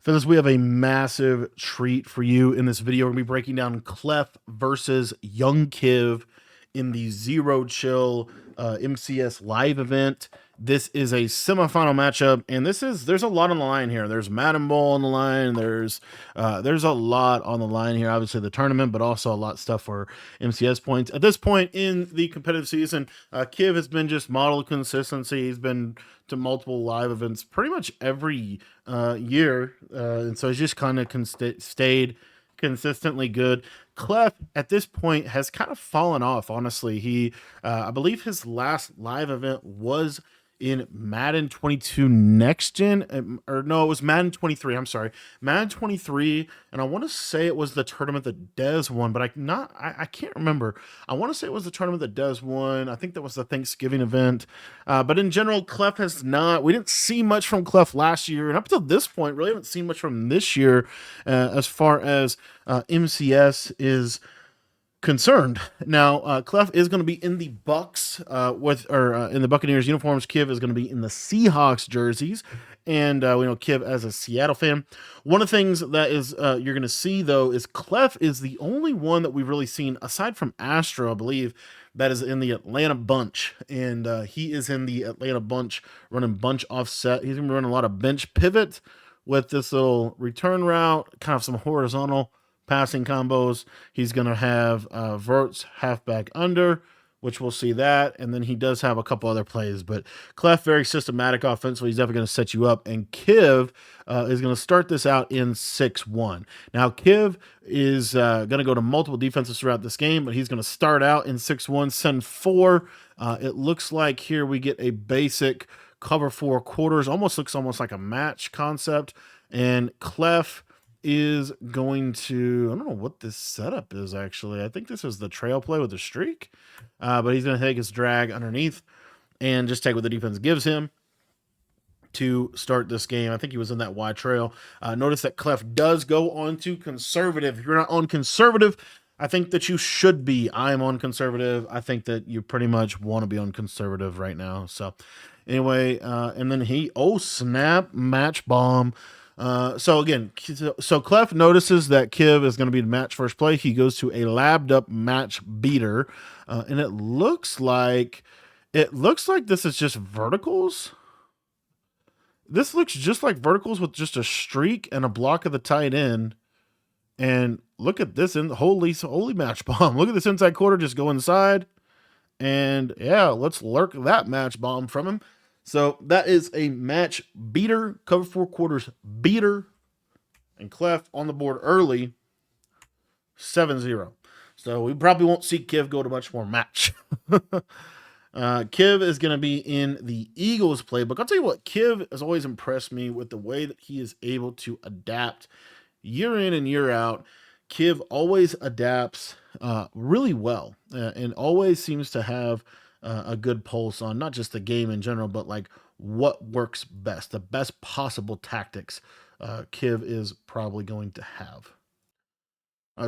Fellas, we have a massive treat for you in this video. We're going to be breaking down Clef versus Young Kiv in the Zero Chill MCS live event. This is a semifinal matchup, and there's a lot on the line here. There's Madden Bowl on the line. There's a lot on the line here. Obviously the tournament, but also a lot of stuff for MCS points. At this point in the competitive season, Kiv has been just model consistency. He's been to multiple live events pretty much every year, and so he's just kind of stayed consistently good. Clef at this point has kind of fallen off. Honestly, I believe his last live event was in Madden 22 Next Gen, or no, it was Madden 23. I'm sorry, Madden 23, and I want to say it was the tournament that Dez won, but I can't remember. I want to say it was the tournament that Dez won. I think that was the Thanksgiving event. But in general, Clef has not. We didn't see much from Clef last year, and up until this point, really haven't seen much from this year as far as MCS is concerned. Now, Clef is going to be in the Bucks in the Buccaneers uniforms. Kiv is going to be in the Seahawks jerseys, and we know Kiv as a Seattle fan. One of the things that is you're going to see though is Clef is the only one that we've really seen aside from Astro, I believe, that is in the Atlanta bunch, and he is in the Atlanta bunch running bunch offset. He's going to be running a lot of bench pivot with this little return route, kind of some horizontal passing combos. He's going to have verts, halfback under, which we'll see that. And then he does have a couple other plays. But Clef, very systematic offensively. He's definitely going to set you up. And Kiv is going to start this out in 6-1. Now, Kiv is going to go to multiple defenses throughout this game, but he's going to start out in 6-1, send 4. It looks like here we get a basic cover 4 quarters. Looks almost like a match concept. And Clef is going to, I don't know what this setup is actually. I think this is the trail play with the streak, but he's going to take his drag underneath and just take what the defense gives him to start this game. I think he was in that wide trail. Notice that Clef does go on to conservative. If you're not on conservative, I think that you should be. I am on conservative. I think that you pretty much want to be on conservative right now. So anyway, and then snap, match bomb. So Clef notices that Kiv is going to be the match first play. He goes to a labbed up match beater, and it looks like this is just verticals. This looks just like verticals with just a streak and a block of the tight end. And look at this holy match bomb. Look at this inside quarter just go inside, and yeah, let's lurk that match bomb from him. So that is a match beater, cover 4 quarters beater, and Clef on the board early, 7-0. So we probably won't see Kiv go to much more match. Kiv is going to be in the Eagles playbook. I'll tell you what, Kiv has always impressed me with the way that he is able to adapt year in and year out. Kiv always adapts really well and always seems to have a good pulse on not just the game in general, but like what works best, the best possible tactics Kiv is probably going to have.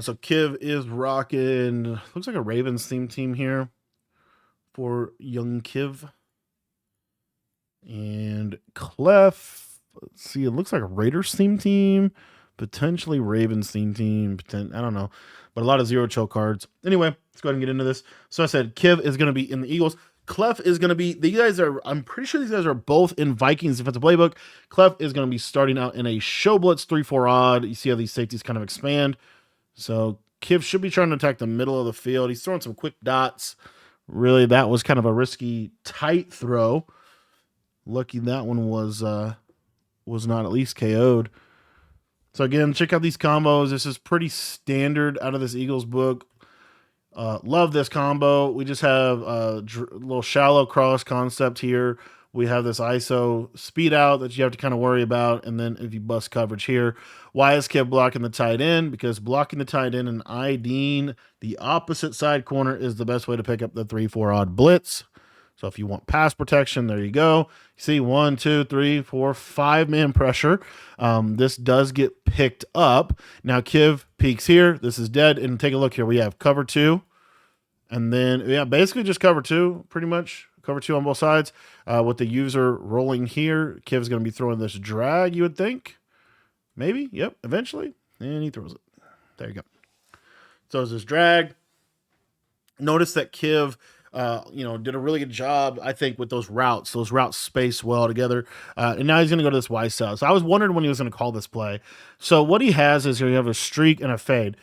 So Kiv is rocking, looks like a Ravens theme team here for young Kiv. And Clef, let's see, it looks like a Raiders theme team, potentially Ravens theme team, I don't know, but a lot of zero chill cards. Anyway, let's go ahead and get into this. So I said Kiv is going to be in the Eagles. Clef is going to be, I'm pretty sure these guys are both in Vikings defensive playbook. Clef is going to be starting out in a show blitz 3-4 odd. You see how these safeties kind of expand. So Kiv should be trying to attack the middle of the field. He's throwing some quick dots. Really, that was kind of a risky tight throw. Lucky that one was not at least KO'd. So again, check out these combos. This is pretty standard out of this Eagles book. Love this combo. We just have a little shallow cross concept here. We have this ISO speed out that you have to kind of worry about. And then if you bust coverage here, why is Kiv blocking the tight end? Because blocking the tight end and IDing the opposite side corner is the best way to pick up the 3-4 odd blitz. So if you want pass protection, there you go. You see 1, 2, 3, 4, 5-man pressure. This does get picked up. Now Kiv peeks here. This is dead. And take a look here. We have cover 2. And then, yeah, basically just cover 2, pretty much. Cover 2 on both sides. With the user rolling here, Kiv's going to be throwing this drag, you would think. Maybe. Yep. Eventually. And he throws it. There you go. Throws his drag. Notice that Kiv, did a really good job, I think, with those routes. Those routes space well together. And now he's going to go to this Y side. So I was wondering when he was going to call this play. So what he has is here you have a streak and a fade.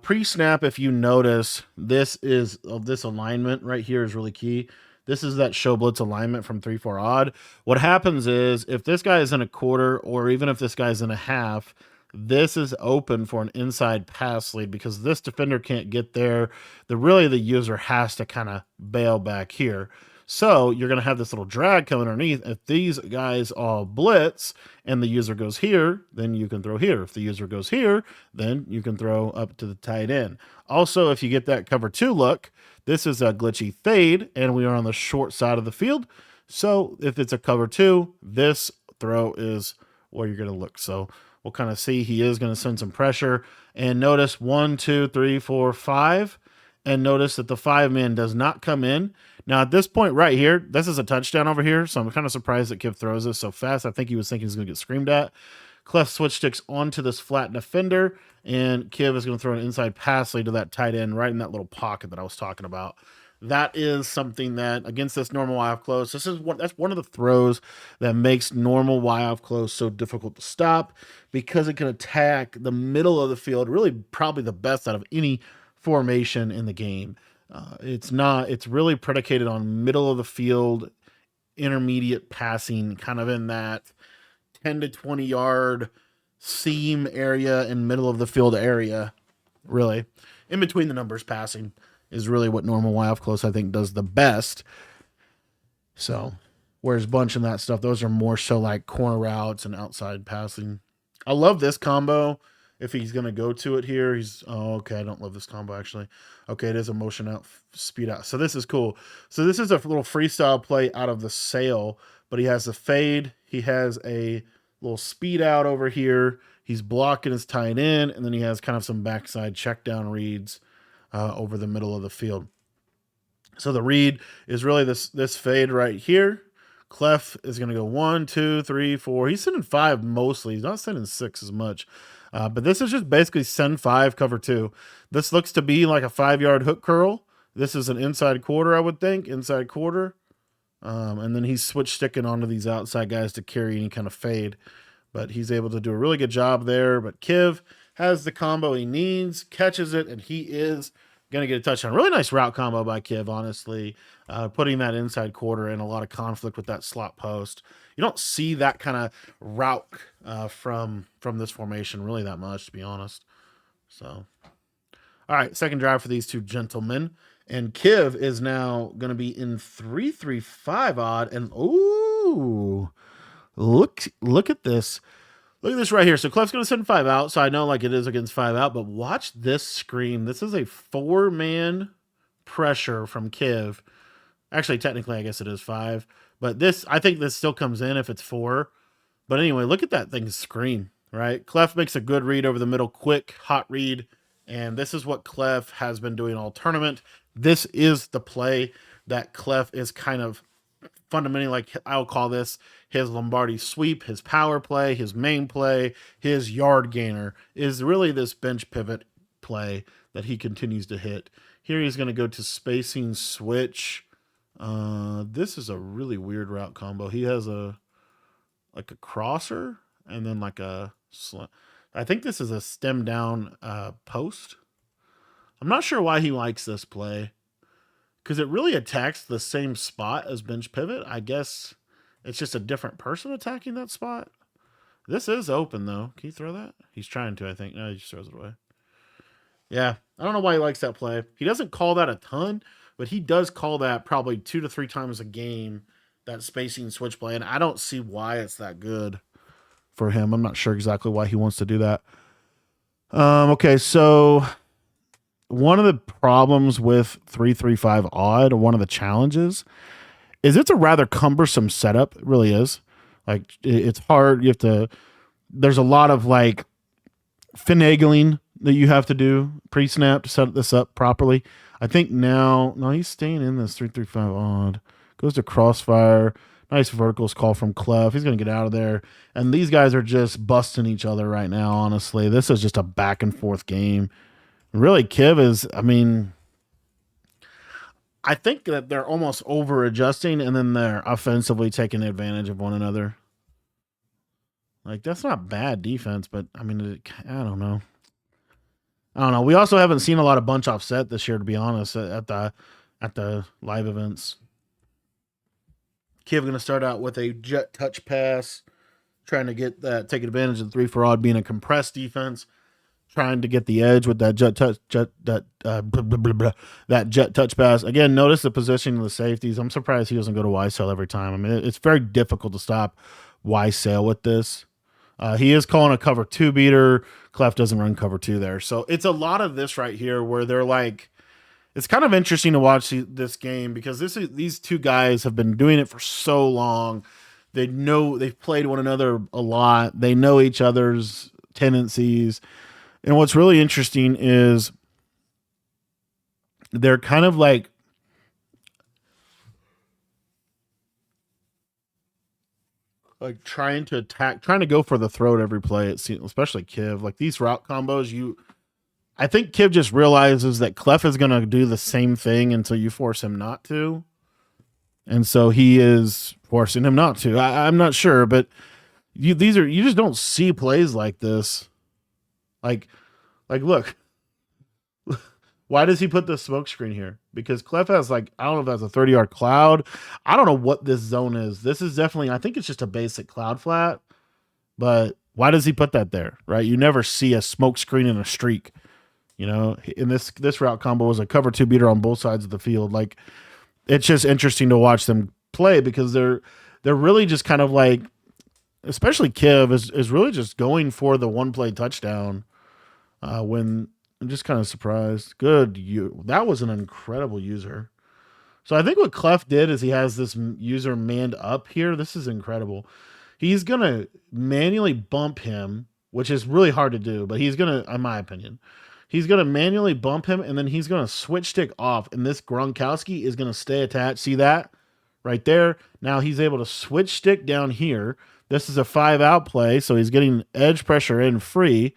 Pre-snap, if you notice, this alignment right here is really key. This is that show blitz alignment from 3-4 odd. What happens is if this guy is in a quarter or even if this guy's in a half, this is open for an inside pass lead because this defender can't get there. The user has to kind of bail back here. So you're going to have this little drag coming underneath. If these guys all blitz and the user goes here, then you can throw here. If the user goes here, then you can throw up to the tight end. Also, if you get that cover 2 look, this is a glitchy fade, and we are on the short side of the field. So if it's a cover 2, this throw is where you're going to look. So we'll kind of see he is going to send some pressure. And notice 1, 2, 3, 4, 5. And notice that the 5-man does not come in. Now, at this point right here, this is a touchdown over here, so I'm kind of surprised that Kiv throws this so fast. I think he was thinking he's going to get screamed at. Clef switch sticks onto this flat defender, and Kiv is going to throw an inside pass lead to that tight end right in that little pocket that I was talking about. That is something that, against this normal Y-off close, that's one of the throws that makes normal Y-off close so difficult to stop because it can attack the middle of the field, really probably the best out of any formation in the game. It's really predicated on middle of the field, intermediate passing, kind of in that 10 to 20 yard seam area and middle of the field area, really. In between the numbers passing is really what normal Y-off close, I think, does the best. So, whereas bunch and that stuff, those are more so like corner routes and outside passing. I love this combo. If he's going to go to it here, okay, I don't love this combo, actually. Okay, it is a motion out, speed out. So this is cool. So this is a little freestyle play out of the sail, but he has a fade. He has a little speed out over here. He's blocking his tight end, and then he has kind of some backside check down reads over the middle of the field. So the read is really this fade right here. Clef is going to go 1, 2, 3, 4. He's sending 5 mostly. He's not sending 6 as much. But this is just basically send 5, cover 2. This looks to be like a 5-yard hook curl. This is an inside quarter, I would think. Inside quarter. And then he's switch sticking onto these outside guys to carry any kind of fade. But he's able to do a really good job there. But Kiv has the combo he needs, catches it, and he is going to get a touchdown. Really nice route combo by Kiv, honestly. Putting that inside quarter in a lot of conflict with that slot post. You don't see that kind of route from this formation really that much, to be honest. So, all right, second drive for these two gentlemen. And Kiv is now going to be in 3-3-5 odd. And, ooh, look at this. Look at this right here. So Clef's going to send 5 out. So I know like it is against 5 out. But watch this screen. This is a 4-man pressure from Kiv. Actually, technically, I guess it is 5. But I think this still comes in if it's 4. But anyway, look at that thing screen, right? Clef makes a good read over the middle, quick, hot read. And this is what Clef has been doing all tournament. This is the play that Clef is kind of fundamentally, like I'll call this his Lombardi sweep, his power play, his main play, his yard gainer is really this bench pivot play that he continues to hit. Here he's going to go to spacing switch. This is a really weird route combo. He has a crosser and then like I think this is a stem down post. I'm not sure why he likes this play because it really attacks the same spot as bench pivot. I guess it's just a different person attacking that spot. This is open though. Can you throw that? He's trying to, I think. No, he just throws it away. Yeah, I don't know why he likes that play. He doesn't call that a ton, but he does call that probably 2 to 3 times a game, that spacing switch play, and I don't see why it's that good for him. I'm not sure exactly why he wants to do that. Okay, so one of the problems with 3-3-5 odd, or one of the challenges, is it's a rather cumbersome setup. It really is. Like, it's hard. There's a lot of like finagling that you have to do pre-snap to set this up properly. I think no, he's staying in this 3-3-5 odd. Goes to crossfire. Nice verticals call from Clef. He's going to get out of there. And these guys are just busting each other right now, honestly. This is just a back and forth game. Really, Kiv is, I mean, I think that they're almost over adjusting and then they're offensively taking advantage of one another. Like, that's not bad defense, but I mean, I don't know. I don't know. We also haven't seen a lot of bunch offset this year, to be honest, at the live events. Kiv going to start out with a jet touch pass, trying to get that, taking advantage of the 3 for odd being a compressed defense, trying to get the edge with that that jet touch pass. Again, notice the positioning of the safeties. I'm surprised he doesn't go to Wisesail every time. I mean, it's very difficult to stop Wisesail with this. He is calling a cover 2 beater. Clef doesn't run cover 2 there. So it's a lot of this right here where they're like, it's kind of interesting to watch this game because these two guys have been doing it for so long. They've played one another a lot. They know each other's tendencies. And what's really interesting is they're kind of like trying to attack, trying to go for the throat every play. It seems, especially Kiv. Like these route combos, I think Kiv just realizes that Clef is going to do the same thing until you force him not to. And so he is forcing him not to. I'm not sure, but you just don't see plays like this. Like look, why does he put the smoke screen here? Because Clef has I don't know if that's a 30-yard cloud. I don't know what this zone is. This is definitely, I think it's just a basic cloud flat. But why does he put that there, right? You never see a smoke screen in a streak. You know, in this route combo was a cover 2 beater on both sides of the field. Like, it's just interesting to watch them play because they're really just kind of like, especially Kiv is really just going for the one play touchdown. When I'm just kind of surprised. That was an incredible user. So I think what Clef did is he has this user manned up here. This is incredible. He's gonna manually bump him, which is really hard to do, but he's gonna, in my opinion, he's gonna manually bump him, and then he's gonna switch stick off, and this Gronkowski is gonna stay attached. See that right there? Now he's able to switch stick down here. This is a 5-out play, so he's getting edge pressure in free.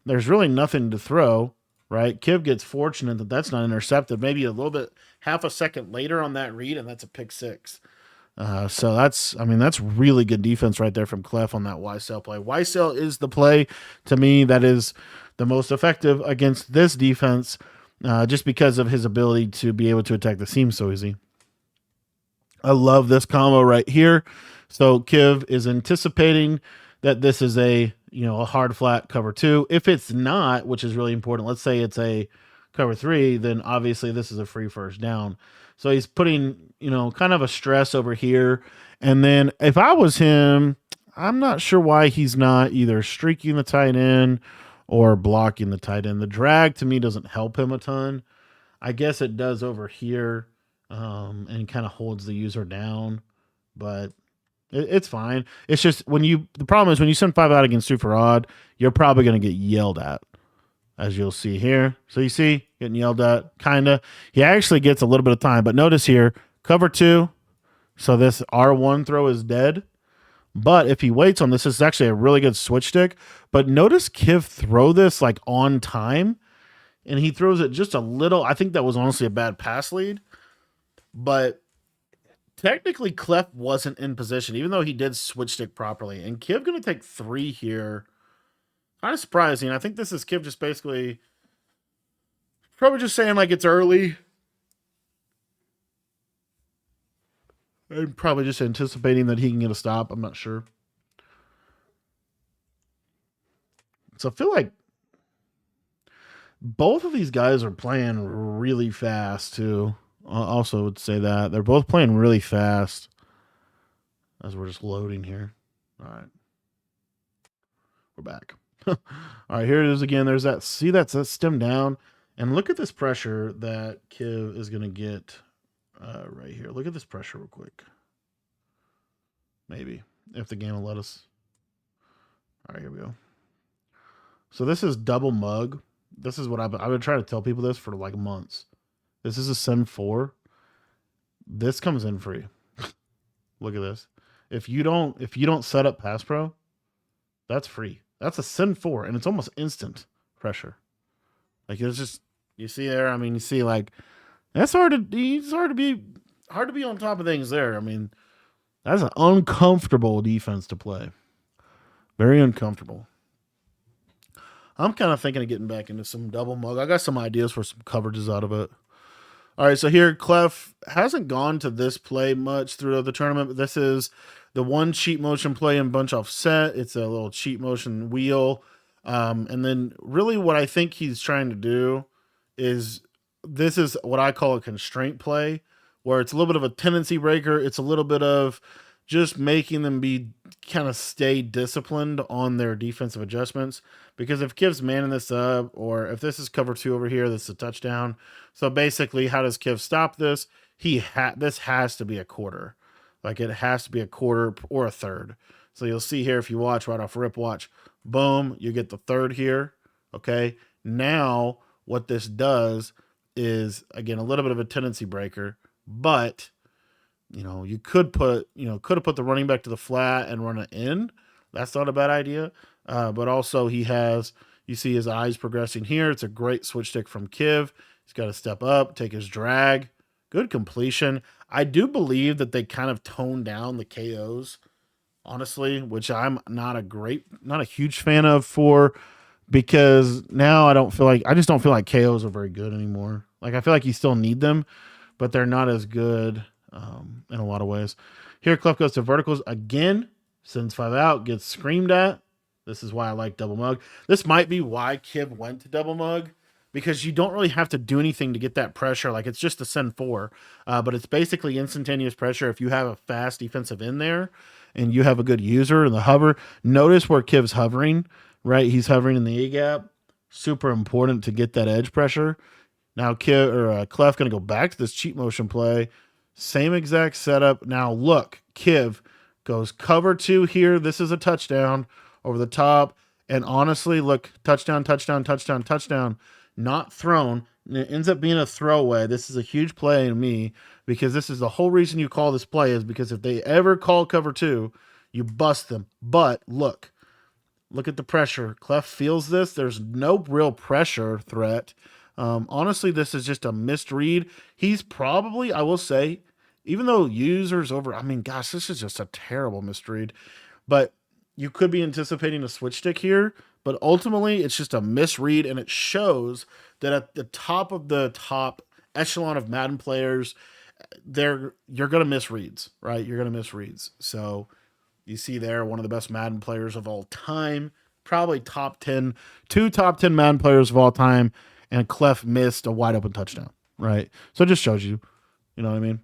There's really nothing to throw, right? Kiv gets fortunate that that's not intercepted. Maybe a little bit, half a second later on that read, and that's a pick 6. So that's really good defense right there from Clef on that Wisesail play. Wisesail is the play to me that is the most effective against this defense, just because of his ability to be able to attack the seam so easy. I love this combo right here. So Kiv is anticipating that this is a hard flat cover 2. If it's not, which is really important, let's say it's a cover 3, then obviously this is a free first down. So he's putting, kind of a stress over here. And then if I was him, I'm not sure why he's not either streaking the tight end or blocking the tight end. The drag to me doesn't help him a ton. I guess it does over here, and kind of holds the user down, but it's fine. It's just the problem is when you send 5 out against 2 for odd, you're probably going to get yelled at, as you'll see here. So you see, getting yelled at, kind of. He actually gets a little bit of time, but notice here, cover 2. So this R1 throw is dead. But if he waits on this, it's actually a really good switch stick. But notice Kiv throw this on time, and he throws it just a little. I think that was honestly a bad pass lead. But technically, Clef wasn't in position, even though he did switch stick properly. And Kiv going to take 3 here. Kind of surprising. I think this is Kiv just basically probably just saying it's early. And probably just anticipating that he can get a stop. I'm not sure. So I feel like both of these guys are playing really fast, too. I also would say that. They're both playing really fast. As we're just loading here. All right. We're back. All right, here it is again. There's that. See, that's stem down. And look at this pressure that Kiv is going to get right here. Look at this pressure real quick. Maybe, if the game will let us. All right, here we go. So this is double mug. This is what I've been trying to tell people this for months. This is a send 4. This comes in free. Look at this. If you don't set up pass pro, that's free. That's a send 4, and it's almost instant pressure. Like it's just you see there. I mean, you see like that's hard to it's hard to be on top of things there. I mean, that's an uncomfortable defense to play. Very uncomfortable. I'm kind of thinking of getting back into some double mug. I got some ideas for some coverages out of it. All right, so here Clef hasn't gone to this play much throughout the tournament, but this is the one cheat motion play in bunch offset. It's a little cheat motion wheel. And then really what I think he's trying to do is this is what I call a constraint play, where it's a little bit of a tendency breaker. It's a little bit of just making them be kind of stay disciplined on their defensive adjustments. Because if Kiv's manning this up, or if this is cover 2 over here, this is a touchdown. So basically, how does Kiv stop this? This has to be a quarter. Like it has to be a quarter or a third. So you'll see here if you watch right off rip, watch, boom, you get the third here. Okay. Now what this does is again a little bit of a tendency breaker, but you could have put the running back to the flat and run it in. That's not a bad idea. But also you see his eyes progressing here. It's a great switch stick from Kiv. He's got to step up, take his drag. Good completion. I do believe that they kind of toned down the KOs, honestly, which I'm not a huge fan of because now I just don't feel like KOs are very good anymore. Like I feel like you still need them, but they're not as good in a lot of ways. Here, Clef goes to verticals again, sends 5 out, gets screamed at. This is why I like double mug. This might be why Kiv went to double mug, because you don't really have to do anything to get that pressure. Like it's just a send 4, but it's basically instantaneous pressure if you have a fast defensive in there and you have a good user in the hover. Notice where Kiv's hovering, right? He's hovering in the A gap. Super important to get that edge pressure. Now Clef going to go back to this cheat motion play. Same exact setup. Now look, Kiv goes cover 2 here. This is a touchdown over the top. And honestly, look, touchdown, touchdown, touchdown, touchdown. Not thrown. And it ends up being a throwaway. This is a huge play to me because this is the whole reason you call this play is because if they ever call cover 2, you bust them. But look at the pressure. Clef feels this. There's no real pressure threat. Honestly, this is just a misread. He's probably, I will say, even though users over, I mean, gosh, this is just a terrible misread. But you could be anticipating a switch stick here, but ultimately it's just a misread, and it shows that at the top of the top echelon of Madden players, you're going to miss reads, right? You're going to miss reads. So you see there, one of the best Madden players of all time, probably two top 10 Madden players of all time, and Clef missed a wide open touchdown, right? So it just shows you know what I mean?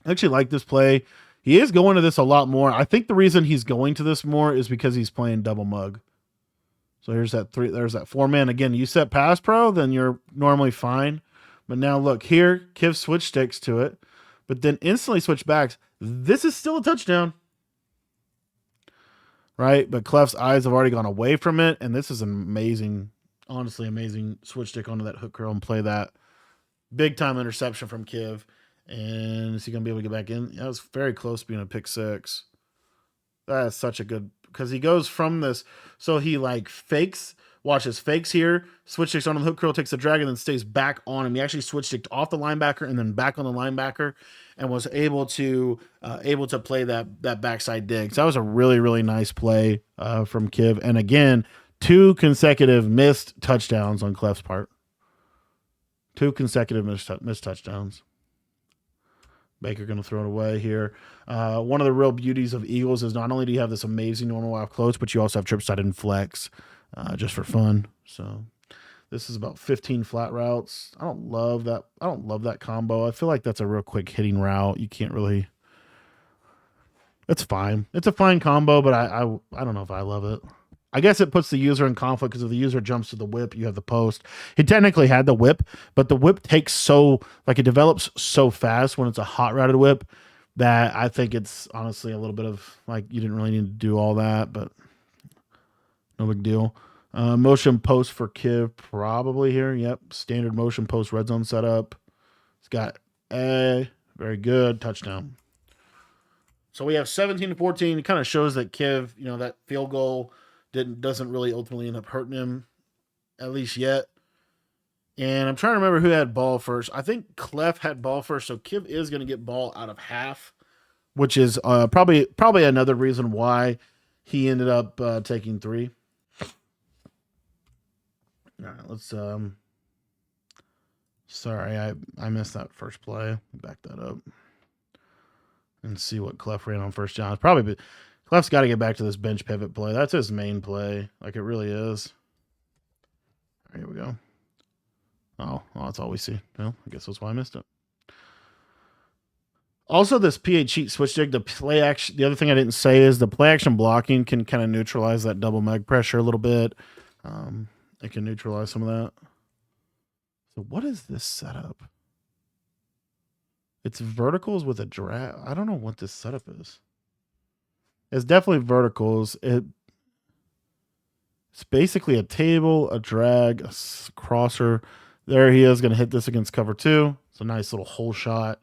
I actually like this play. He is going to this a lot more. I think the reason he's going to this more is because he's playing double mug. So there's that 4-man. Again, you set pass pro, then you're normally fine. But now look here, Kiv switch sticks to it, but then instantly switch backs. This is still a touchdown, right? But Clef's eyes have already gone away from it, and this is amazing, honestly amazing switch stick onto that hook curl and play that. Big time interception from Kiv. And is he going to be able to get back in? That was very close to being a pick 6. That is such a good, because he goes from this. So he like fakes here, switch sticks on the hook curl, takes the drag, and then stays back on him. He actually switch sticked off the linebacker and then back on the linebacker and was able to play that backside dig. So that was a really, really nice play from Kiv. And again, 2 consecutive missed touchdowns on Clef's part. 2 consecutive missed touchdowns. Baker going to throw it away here. One of the real beauties of Eagles is not only do you have this amazing normal off close, but you also have trip side and flex just for fun. So this is about 15 flat routes. I don't love that combo. I feel like that's a real quick hitting route. You can't really. It's fine. It's a fine combo, but I don't know if I love it. I guess it puts the user in conflict because if the user jumps to the whip, you have the post. He technically had the whip, but the whip takes it develops so fast when it's a hot routed whip that I think it's honestly a little bit of like you didn't really need to do all that, but no big deal. Motion post for Kiv probably here. Yep, standard motion post red zone setup. It's got a very good touchdown. So we have 17-14. It kind of shows that Kiv, that field goal doesn't really ultimately end up hurting him, at least yet. And I'm trying to remember who had ball first. I think Clef had ball first, so Kiv is going to get ball out of half, which is probably another reason why he ended up taking 3. All right, let's sorry, I missed that first play. Back that up and see what Clef ran on first down. Clef's got to get back to this bench pivot play. That's his main play. Like, it really is. All right, here we go. Oh, well, that's all we see. Well, I guess that's why I missed it. Also, this PA cheat switch dig, the play action. The other thing I didn't say is the play action blocking can kind of neutralize that double meg pressure a little bit. It can neutralize some of that. So what is this setup? It's verticals with a drag. I don't know what this setup is. It's definitely verticals. It's basically a table, a drag, a crosser. There he is going to hit this against cover 2. It's a nice little hole shot.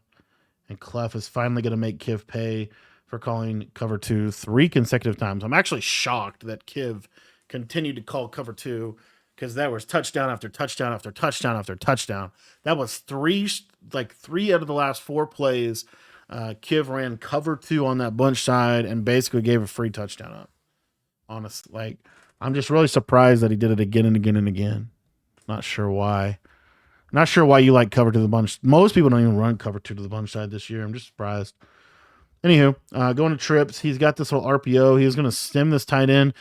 And Clef is finally going to make Kiv pay for calling cover 2 3 consecutive times. I'm actually shocked that Kiv continued to call cover 2, because that was touchdown after touchdown after touchdown after touchdown. That was 3 out of the last 4 plays. Kiv ran cover 2 on that bunch side and basically gave a free touchdown up. Honestly, I'm just really surprised that he did it again and again and again. Not sure why. Not sure why you like cover to the bunch. Most people don't even run cover 2 to the bunch side this year. I'm just surprised. Anywho, going to trips. He's got this little RPO. He's going to stem this tight end.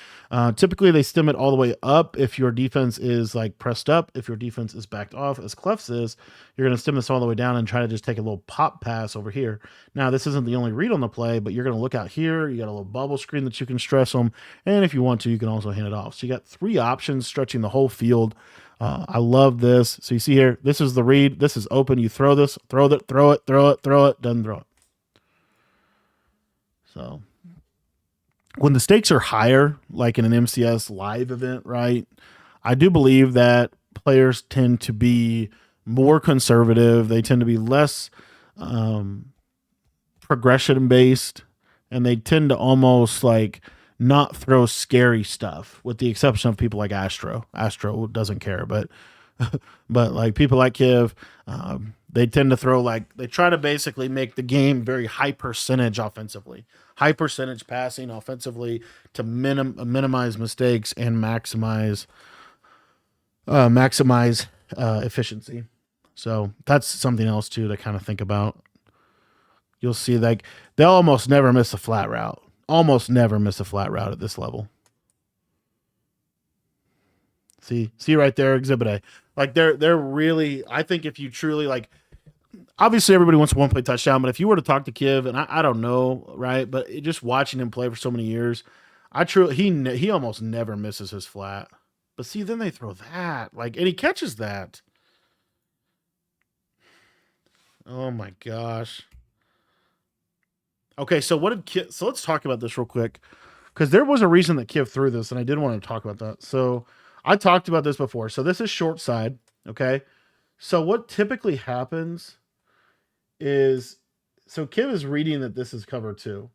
Typically, they stem it all the way up if your defense is like pressed up. If your defense is backed off, as Clef's is, you're going to stem this all the way down and try to just take a little pop pass over here. Now, this isn't the only read on the play, but you're going to look out here. You got a little bubble screen that you can stress them. And if you want to, you can also hand it off. So you got 3 options stretching the whole field. I love this. So you see here, this is the read. This is open. You throw this, throw it, doesn't throw it. So when the stakes are higher, like in an MCS live event, right, I do believe that players tend to be more conservative. They tend to be less progression based, and they tend to almost like not throw scary stuff, with the exception of people like Astro. Astro doesn't care, but like people like Kiv, they tend to throw they try to basically make the game very high percentage offensively, high percentage passing offensively to minimize mistakes and maximize efficiency. So that's something else too to kind of think about. You'll see they'll almost never miss a flat route. Almost never miss a flat route at this level. See right there, Exhibit A. They're really, I think if you truly obviously everybody wants a 1-play touchdown, but if you were to talk to Kiv, and I don't know, right, but just watching him play for so many years, he almost never misses his flat. But see, then they throw that, and he catches that. Oh my gosh. Okay, so let's talk about this real quick, because there was a reason that Kiv threw this, and I did want to talk about that. So I talked about this before. So this is short side, okay? So what typically happens is, so Kiv is reading that this is cover 2.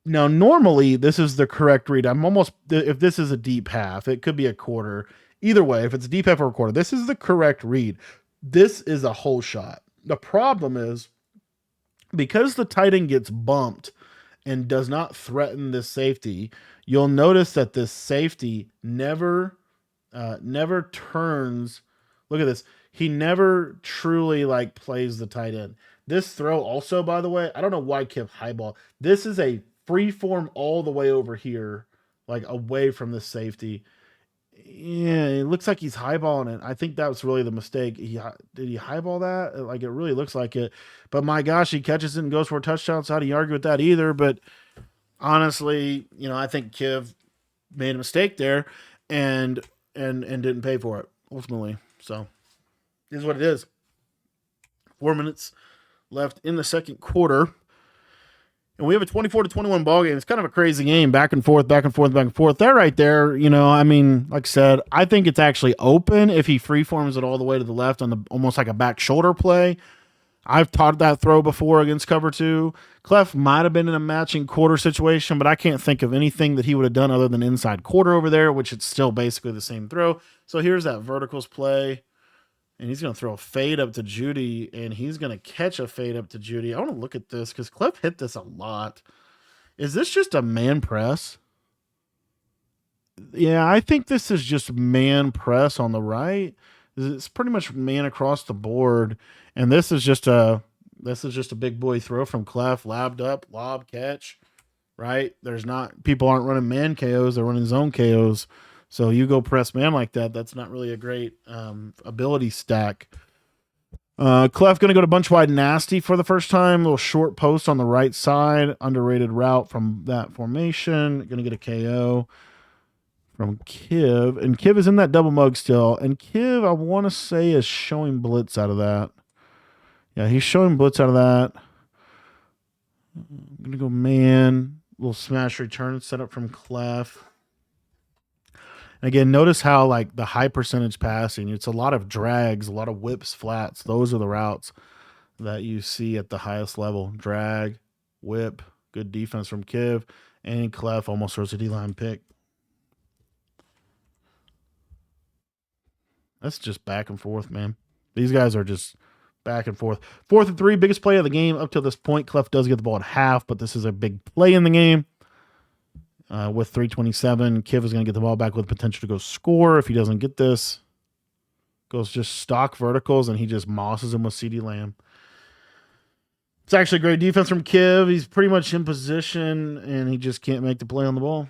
Now, normally, this is the correct read. If this is a deep half, it could be a quarter. Either way, if it's a deep half or a quarter, this is the correct read. This is a hole shot. The problem is, because the tight end gets bumped and does not threaten this safety, you'll notice that this safety never turns. Look at this. He never truly plays the tight end. This throw also, by the way, I don't know why Kiv highball. This is a free form all the way over here, away from the safety. Yeah, it looks like he's highballing it. I think that was really the mistake. Did he highball that? It really looks like it. But my gosh, he catches it and goes for a touchdown. So how do you argue with that either? But honestly, I think Kiv made a mistake there and didn't pay for it ultimately. So this is what it is. 4 minutes left in the second quarter. And we have a 24-21 ball game. It's kind of a crazy game, back and forth, back and forth, back and forth. That right there, like I said, I think it's actually open if he freeforms it all the way to the left on almost like a back shoulder play. I've taught that throw before against cover two. Clef might have been in a matching quarter situation, but I can't think of anything that he would have done other than inside quarter over there, which it's still basically the same throw. So here's that verticals play. And he's going to throw a fade up to Judy, and he's going to catch a fade up to Judy. I want to look at this because Clef hit this a lot. Is this just a man press? Yeah, I think this is just man press on the right. It's pretty much man across the board, and this is just a big boy throw from Clef, labbed up, lob catch. Right? There's not people aren't running man KOs; they're running zone KOs. So you go press man like that. That's not really a great ability stack. Clef going to go to bunch wide nasty for the first time. Little short post on the right side. Underrated route from that formation. Going to get a KO from Kiv. And Kiv is in that double mug still. And Kiv, I want to say, is showing blitz out of that. Yeah, he's showing blitz out of that. I'm going to go man. Little smash return set up from Clef. And again, notice how like the high percentage passing, it's a lot of drags, a lot of whips, flats. Those are the routes that you see at the highest level. Drag, whip, good defense from Kiv, and Clef almost throws a D-line pick. That's just back and forth, man. These guys are just back and forth. 4th and 3, biggest play of the game up to this point. Clef does get the ball at half, but this is a big play in the game. With 3:27, Kiv is going to get the ball back with potential to go score. If he doesn't get this, goes just stock verticals, and he just mosses him with CeeDee Lamb. It's actually great defense from Kiv. He's pretty much in position, and he just can't make the play on the ball.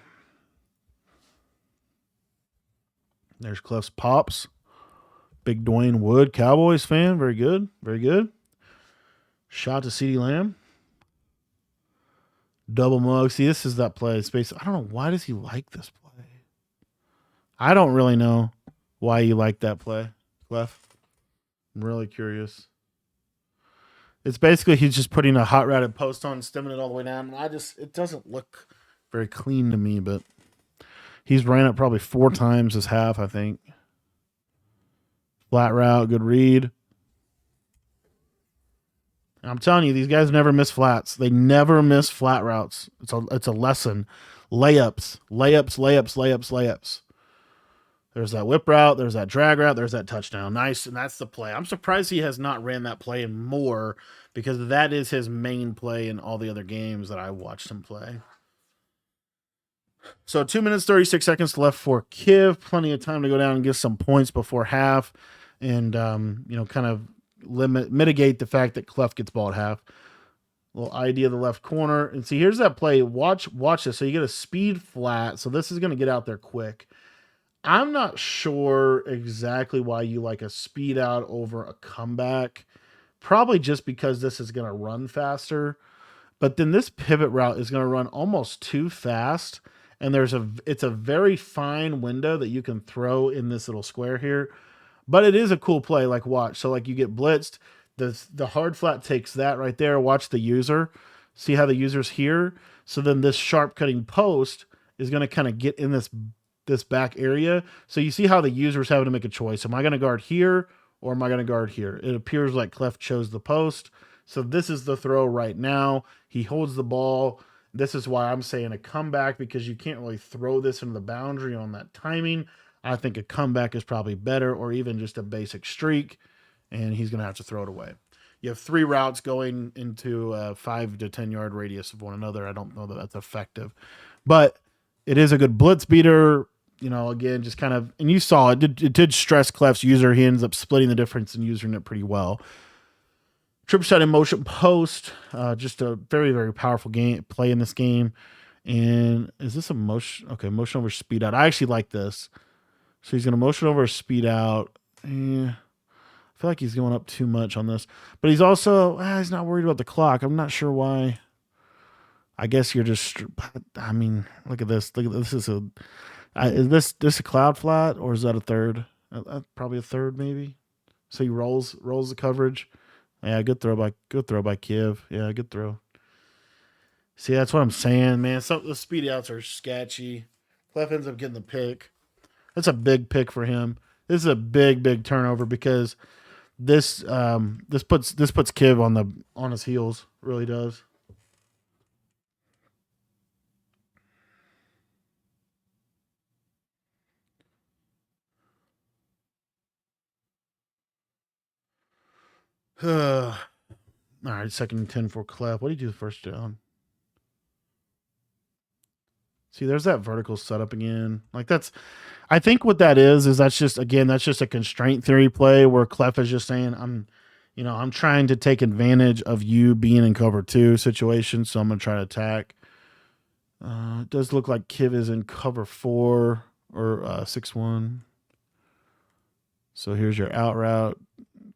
There's Clef's pops. Big Dwayne Wood, Cowboys fan. Very good. Very good. Shot to CeeDee Lamb. Double mug. See, this is that play. Space. I don't know. Why does he like this play? I don't really know why you like that play, Clef. I'm really curious. It's basically he's just putting a hot ratted post on, stemming it all the way down. And it doesn't look very clean to me, but he's ran it probably 4 times this half, I think. Flat route, good read. I'm telling you, these guys never miss flats. They never miss flat routes. It's a lesson. Layups, layups, layups, layups, layups. There's that whip route. There's that drag route. There's that touchdown. Nice, and that's the play. I'm surprised he has not ran that play in more because that is his main play in all the other games that I watched him play. So 2 minutes, 36 seconds left for Kiv. Plenty of time to go down and get some points before half and, kind of mitigate the fact that Clef gets ball at half. Little idea of the left corner. And see, here's that play. Watch this. So you get a speed flat. So this is going to get out there quick. I'm not sure exactly why you like a speed out over a comeback. Probably just because this is going to run faster. But then this pivot route is going to run almost too fast. And it's a very fine window that you can throw in this little square here. But it is a cool play. Like, watch. So, like, you get blitzed. The hard flat takes that right there. Watch the user. See how the user's here? So then this sharp cutting post is going to kind of get in this back area. So you see how the user's having to make a choice. Am I going to guard here or am I going to guard here? It appears like Clef chose the post. So this is the throw right now. He holds the ball. This is why I'm saying a comeback, because you can't really throw this into the boundary on that timing. I think a comeback is probably better, or even just a basic streak, and he's going to have to throw it away. You have 3 routes going into a 5 to 10 yard radius of one another. I don't know that that's effective, but it is a good blitz beater. Again, just kind of, and you saw it did stress Clef's user. He ends up splitting the difference and using it pretty well. Triple shot in motion post, just a very, very powerful play in this game. And is this a motion? Okay, motion over speed out. I actually like this. So he's going to motion over speed out. I feel like he's going up too much on this. But he's also, he's not worried about the clock. I'm not sure why. I guess you're just, look at this. Look at this. Is this a cloud flat or is that a third? Probably a third maybe. So he rolls the coverage. Yeah, good throw by Kiv. Yeah, good throw. See, that's what I'm saying, man. So the speed outs are sketchy. Clef ends up getting the pick. That's a big pick for him. This is a big, big turnover because This puts Kiv on his heels. Really does. All right, second and 10 for Clef. What did he do the first down? See, there's that vertical setup again. Like I think what that is that's just a constraint theory play where Clef is just saying, I'm trying to take advantage of you being in cover two situation, so I'm gonna try to attack. It does look like Kiv is in cover four or 6-1. So here's your out route.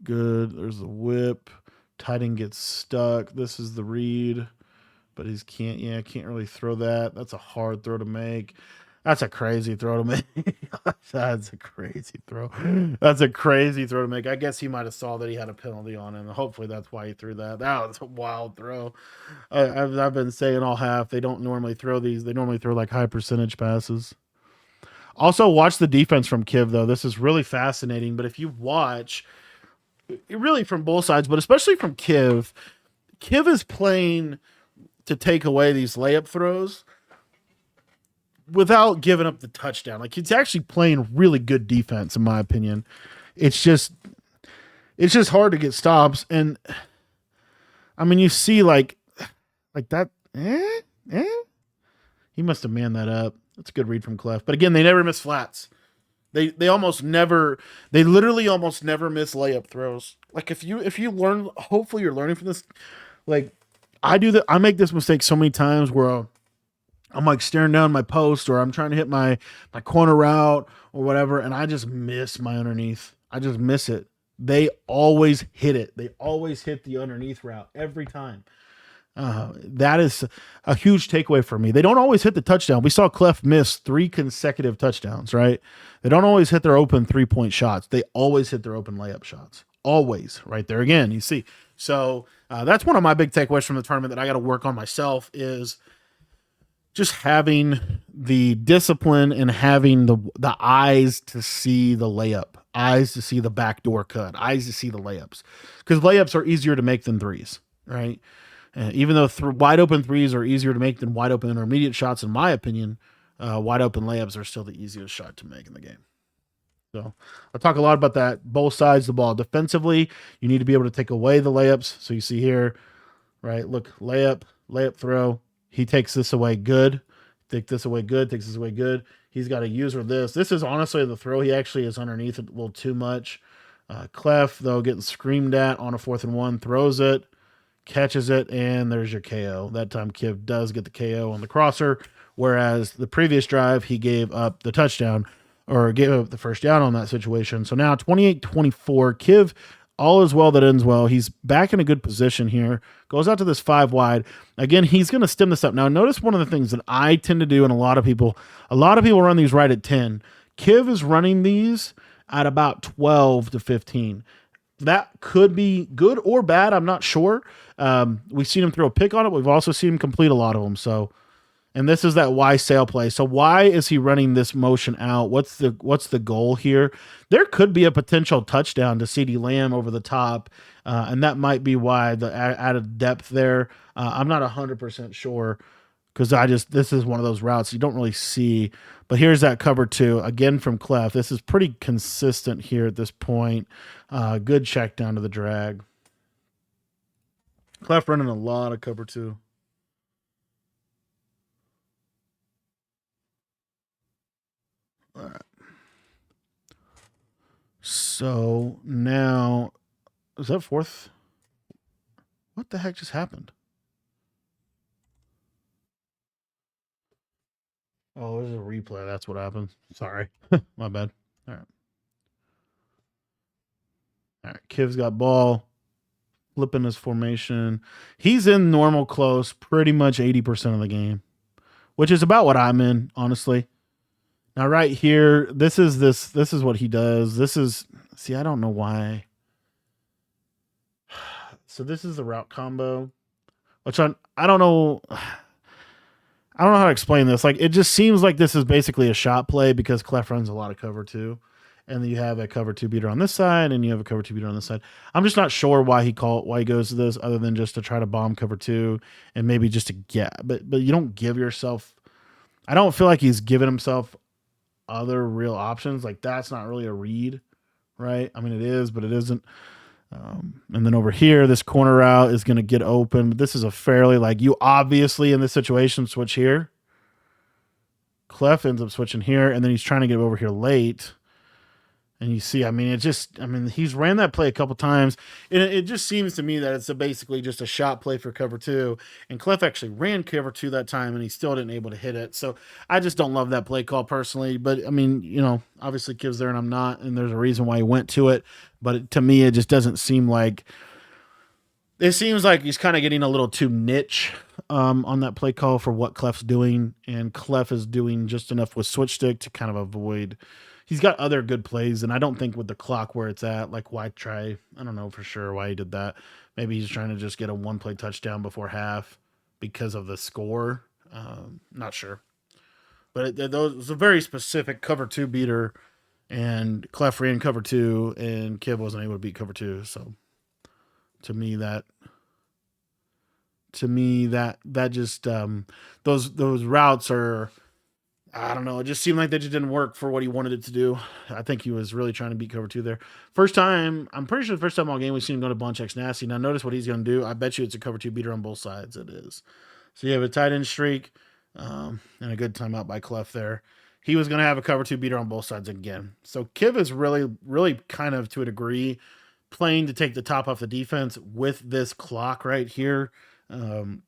Good. There's the whip. Tight end gets stuck. This is the read, but can't really throw that. That's a hard throw to make. That's a crazy throw to make. That's a crazy throw. That's a crazy throw to make. I guess he might have saw that he had a penalty on him. Hopefully that's why he threw that. That was a wild throw. I've been saying all half. They don't normally throw these. They normally throw like high percentage passes. Also, watch the defense from Kiv, though. This is really fascinating. But if you watch, really from both sides, but especially from Kiv is playing to take away these layup throws without giving up the touchdown. Like, he's actually playing really good defense, in my opinion. It's just hard to get stops. And I mean, you see like that. He must have manned that up. That's a good read from Clef. But again, they never miss flats. They literally almost never miss layup throws. Like if you learn, hopefully you're learning from this. Like I make this mistake so many times where I'm like staring down my post or I'm trying to hit my corner route or whatever, and I just miss my underneath. I just miss it. They always hit it. They always hit the underneath route every time. That is a huge takeaway for me. They don't always hit the touchdown. We saw Clef miss 3 consecutive touchdowns, right? They don't always hit their open 3-point shots. They always hit their open layup shots. Always. Right there again, you see. So that's one of my big takeaways from the tournament that I got to work on myself is just having the discipline and having the eyes to see the layup, eyes to see the backdoor cut, eyes to see the layups. Because layups are easier to make than threes, right? Even though wide open threes are easier to make than wide open intermediate shots, in my opinion, wide open layups are still the easiest shot to make in the game. So I'll talk a lot about that. Both sides of the ball. Defensively, you need to be able to take away the layups. So you see here, right? Look, layup throw. He takes this away good. Takes this away good. He's got a user this. This is honestly the throw. He actually is underneath it a little too much. Clef, though, getting screamed at on a 4th and 1, throws it. Catches it, and there's your KO. That time Kiv does get the KO on the crosser, whereas the previous drive, he gave up the touchdown or gave up the first down on that situation. So now 28-24, Kiv, all is well that ends well. He's back in a good position here. Goes out to this 5 wide. Again, he's going to stem this up. Now, notice one of the things that I tend to do, and a lot of people run these right at 10. Kiv is running these at about 12 to 15. That could be good or bad. I'm not sure. We've seen him throw a pick on it. We've also seen him complete a lot of them. So, and this is that why sail play. So why is he running this motion out? What's the goal here? There could be a potential touchdown to CeeDee Lamb over the top. And that might be why the added depth there. I'm not 100% sure because this is one of those routes you don't really see. But here's that cover 2 again from Clef. This is pretty consistent here at this point. Good check down to the drag. Clef running a lot of cover 2. All right. So now, is that 4th? What the heck just happened? Oh, there's a replay. That's what happened. Sorry. My bad. All right. All right. Kiv's got ball. Flipping his formation. He's in normal close pretty much 80% of the game, which is about what I'm in, honestly. Now, right here, this is what he does. I don't know why. So this is the route combo, which I don't know. I don't know how to explain this. Like, it just seems like this is basically a shot play because Clef runs a lot of cover 2. and then you have a cover two beater on this side, and you have a cover two beater on this side. I'm just not sure why he goes to this, other than just to try to bomb cover two and maybe just to get. But you don't give yourself. I don't feel like he's given himself other real options. Like that's not really a read, right? I mean, it is, but it isn't. And then over here, this corner route is going to get open. But this is a fairly like you obviously in this situation switch here. Clef ends up switching here, and then he's trying to get over here late. And you see, I mean, he's ran that play a couple times. And it just seems to me that it's basically just a shot play for cover two. And Clef actually ran cover two that time, and he still didn't able to hit it. So I just don't love that play call personally. But I mean, obviously Kiv's there and I'm not, and there's a reason why he went to it. But to me, it just doesn't seem like. It seems like he's kind of getting a little too niche on that play call for what Clef's doing, and Clef is doing just enough with switch stick to kind of avoid. He's got other good plays, and I don't think with the clock where it's at, like why try? I don't know for sure why he did that. Maybe he's trying to just get a one play touchdown before half because of the score. Not sure, but it was a very specific cover two beater, and Clef ran cover two, and Kiv wasn't able to beat cover two. So to me that just those routes are, I don't know, it just seemed like they just didn't work for what he wanted it to do. I think he was really trying to beat cover two there. I'm pretty sure the first time all game we've seen him go to bunch X nasty. Now notice what he's going to do. I bet you it's a cover two beater on both sides. It is. So you have a tight end streak and a good timeout by Clef there. He was going to have a cover two beater on both sides again. So Kiv is really, really kind of to a degree playing to take the top off the defense with this clock right here.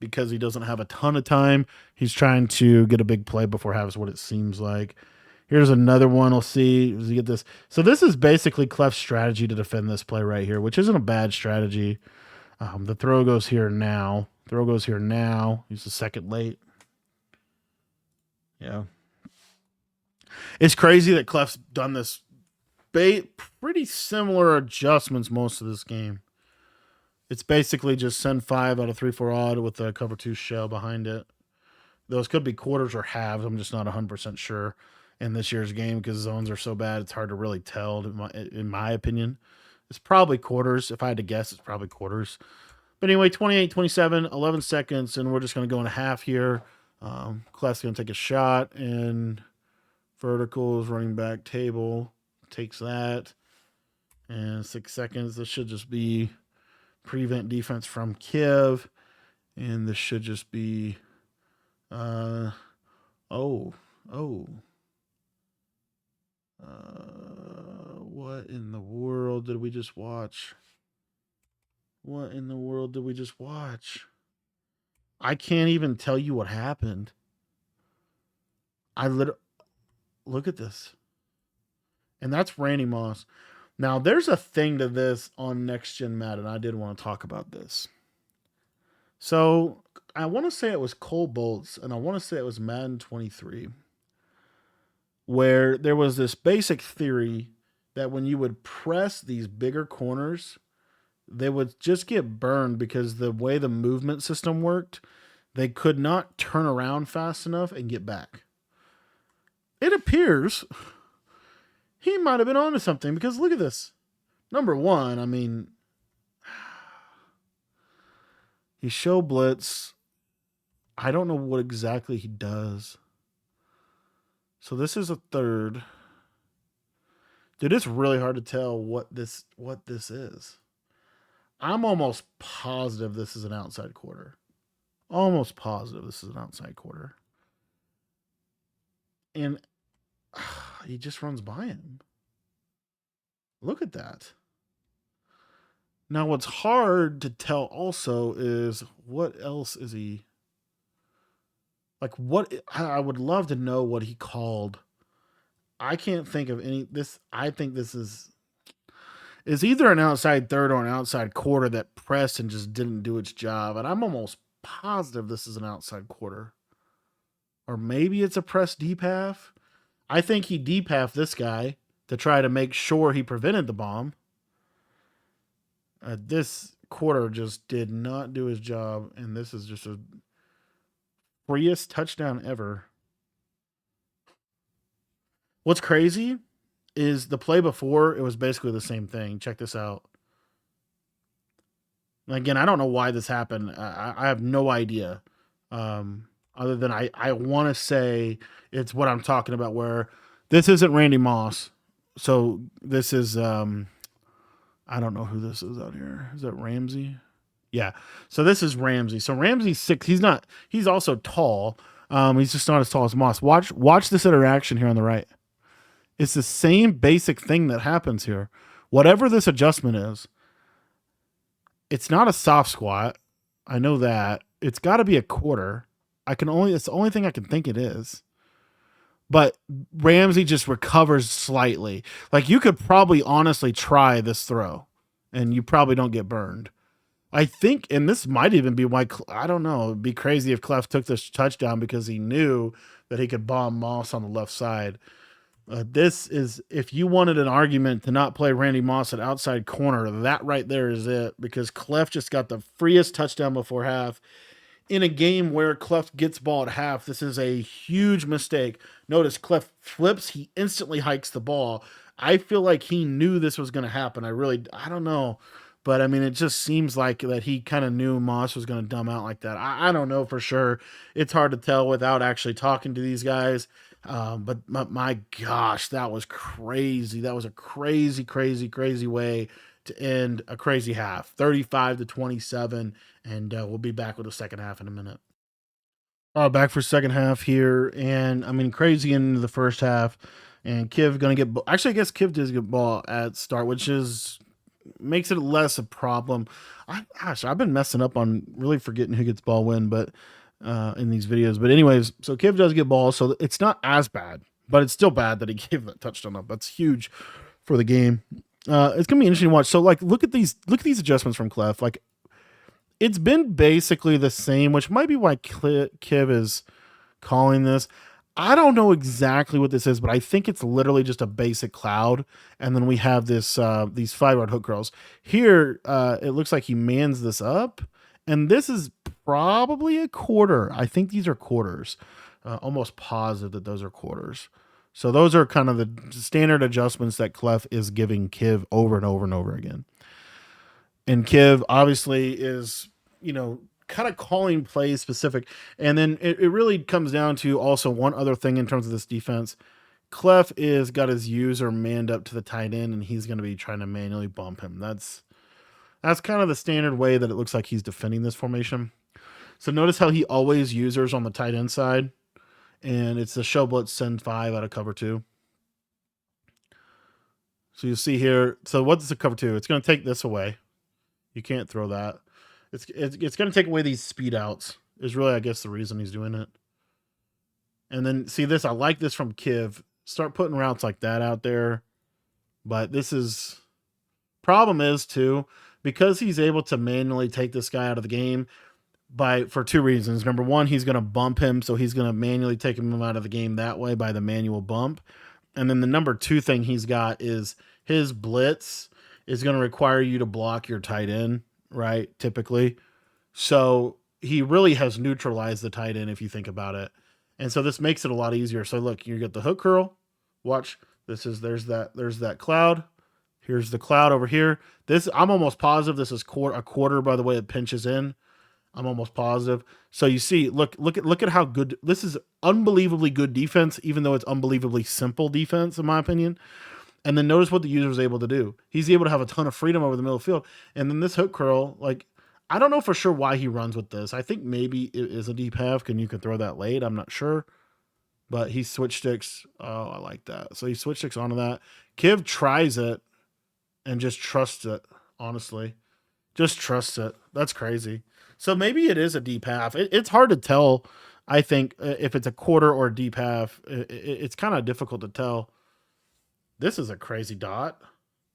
Because he doesn't have a ton of time. He's trying to get a big play before half is what it seems like. Here's another one. We'll see. Does he get this? So this is basically Clef's strategy to defend this play right here, which isn't a bad strategy. The throw goes here now. He's a second late. Yeah. It's crazy that Clef's done this pretty similar adjustments most of this game. It's basically just send 5 out of 3-4 odd with the cover 2 shell behind it. Those could be quarters or halves. I'm just not 100% sure in this year's game because zones are so bad. It's hard to really tell, in my opinion. It's probably quarters. If I had to guess, it's probably quarters. But anyway, 28-27, 11 seconds, and we're just going to go in a half here. Clef's going to take a shot, and verticals, running back table, takes that. And 6 seconds. This should just be prevent defense from Kiv, and this should just be what in the world did we just watch? I can't even tell you what happened. Look at this, and that's Randy Moss. Now, there's a thing to this on Next Gen Madden. I did want to talk about this. So, I want to say it was Cole Bolts, and I want to say it was Madden 23, where there was this basic theory that when you would press these bigger corners, they would just get burned because the way the movement system worked, they could not turn around fast enough and get back. It appears he might have been onto something because look at this. Number one, I mean, he show blitz. I don't know what exactly he does. So this is a third. Dude, it's really hard to tell what this is. I'm almost positive this is an outside quarter. And he just runs by him. Look at that. Now, what's hard to tell also is what else is he like? What I would love to know what he called. I can't think of any. I think this is either an outside third or an outside quarter that pressed and just didn't do its job. And I'm almost positive this is an outside quarter, or maybe it's a press deep half. I think he deep half this guy to try to make sure he prevented the bomb. This quarter just did not do his job, and this is just a freest touchdown ever. What's crazy is the play before, it was basically the same thing. Check this out. Again, I don't know why this happened. I have no idea. Other than I want to say it's what I'm talking about, where this isn't Randy Moss. So this is, I don't know who this is out here. Is that Ramsey? Yeah. So this is Ramsey. So Ramsey's 6. He's also tall. He's just not as tall as Moss. Watch this interaction here on the right. It's the same basic thing that happens here. Whatever this adjustment is, it's not a soft squat. I know that. It's got to be a quarter. It's the only thing I can think it is. But Ramsey just recovers slightly. Like, you could probably honestly try this throw and you probably don't get burned. I think, and this might even be why, I don't know, it'd be crazy if Clef took this touchdown because he knew that he could bomb Moss on the left side. This is, if you wanted an argument to not play Randy Moss at outside corner, that right there is it, because Clef just got the freest touchdown before half. In a game where Clef gets ball at half, this is a huge mistake. Notice Clef flips, he instantly hikes the ball. I feel like he knew this was going to happen. I don't know. But I mean, it just seems like that he kind of knew Moss was going to dumb out like that. I don't know for sure. It's hard to tell without actually talking to these guys. But my gosh, that was crazy. That was a crazy, crazy, crazy way to end a crazy half. 35-27. And we'll be back with the second half in a minute. Back for second half here. And I mean, crazy into the first half. And Kiv going to get, actually, I guess Kiv does get ball at start, which makes it less a problem. I've been messing up on really forgetting who gets ball when, but in these videos. But anyways, so Kiv does get ball, so it's not as bad, but it's still bad that he gave that touchdown up. That's huge for the game. It's gonna be interesting to watch. So like, look at these adjustments from Clef. Like, it's been basically the same, which might be why Kiv is calling this. I don't know exactly what this is, but I think it's literally just a basic cloud. And then we have this these 5-yard hook curls. Here, it looks like he mans this up. And this is probably a quarter. I think these are quarters. Almost positive that those are quarters. So those are kind of the standard adjustments that Clef is giving Kiv over and over and over again. And Kiv obviously is, kind of calling plays specific. And then it really comes down to also one other thing in terms of this defense. Clef is got his user manned up to the tight end, and he's going to be trying to manually bump him. That's kind of the standard way that it looks like he's defending this formation. So notice how he always users on the tight end side, and it's the show blitz send 5 out of cover 2. So you see here, so what's the cover 2? It's going to take this away. You can't throw that. It's going to take away these speed outs is really, I guess, the reason he's doing it. And then see this, I like this from Kiv. Start putting routes like that out there. But this is, problem is too, because he's able to manually take this guy out of the game for 2 reasons. Number one, he's going to bump him, so he's going to manually take him out of the game that way by the manual bump. And then the number 2 thing he's got is his blitz is going to require you to block your tight end, right? Typically. So he really has neutralized the tight end if you think about it. And so this makes it a lot easier. So look, you get the hook curl. Watch. There's that cloud. Here's the cloud over here. I'm almost positive this is a quarter by the way it pinches in. I'm almost positive. So you see, look at how good this is. Unbelievably good defense, even though it's unbelievably simple defense, in my opinion. And then notice what the user is able to do. He's able to have a ton of freedom over the middle of the field. And then this hook curl, like, I don't know for sure why he runs with this. I think maybe it is a deep half and you can throw that late. I'm not sure. But he switch sticks. Oh, I like that. So he switch sticks onto that. Kiv tries it and just trusts it, honestly. Just trusts it. That's crazy. So maybe it is a deep half. It's hard to tell, I think, if it's a quarter or a deep half. It's kind of difficult to tell. This is a crazy dot.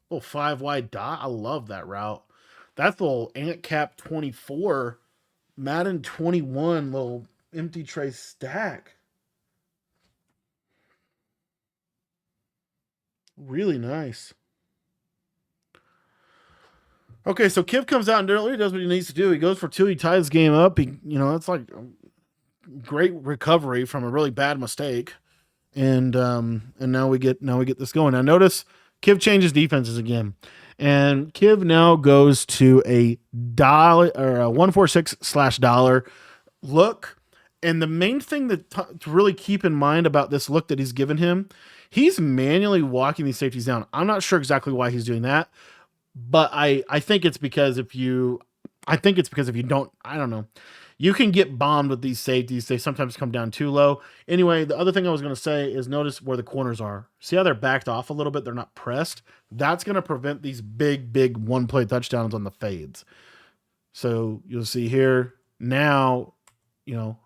Little 5-wide dot. I love that route. That's the little Ant Cap 24, Madden 21, little empty tray stack. Really nice. Okay, so Kiv comes out and early, does what he needs to do. He goes for 2. He ties the game up. That's like great recovery from a really bad mistake. and now we get this going. Now notice Kiv changes defenses again, and Kiv now goes to a dollar or a 146/dollar look. And the main thing to really keep in mind about this look that he's given him, he's manually walking these safeties down. I'm not sure exactly why he's doing that, but I think it's because if you don't, I don't know, you can get bombed with these safeties. They sometimes come down too low. Anyway, the other thing I was going to say is notice where the corners are. See how they're backed off a little bit? They're not pressed. That's going to prevent these big one play touchdowns on the fades. So you'll see here now,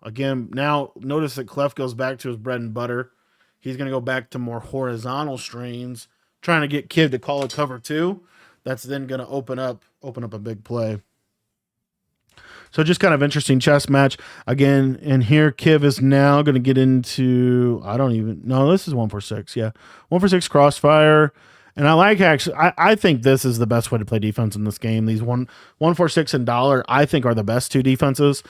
again, now notice that Clef goes back to his bread and butter. He's going to go back to more horizontal strains, trying to get Kiv to call a cover two. That's then going to open up a big play. So just kind of interesting chess match again. And here Kiv is now going to get into, I don't even know. This is 146. Yeah. 146 crossfire. And I like I think this is the best way to play defense in this game. These 146 and dollar, I think, are the best two defenses,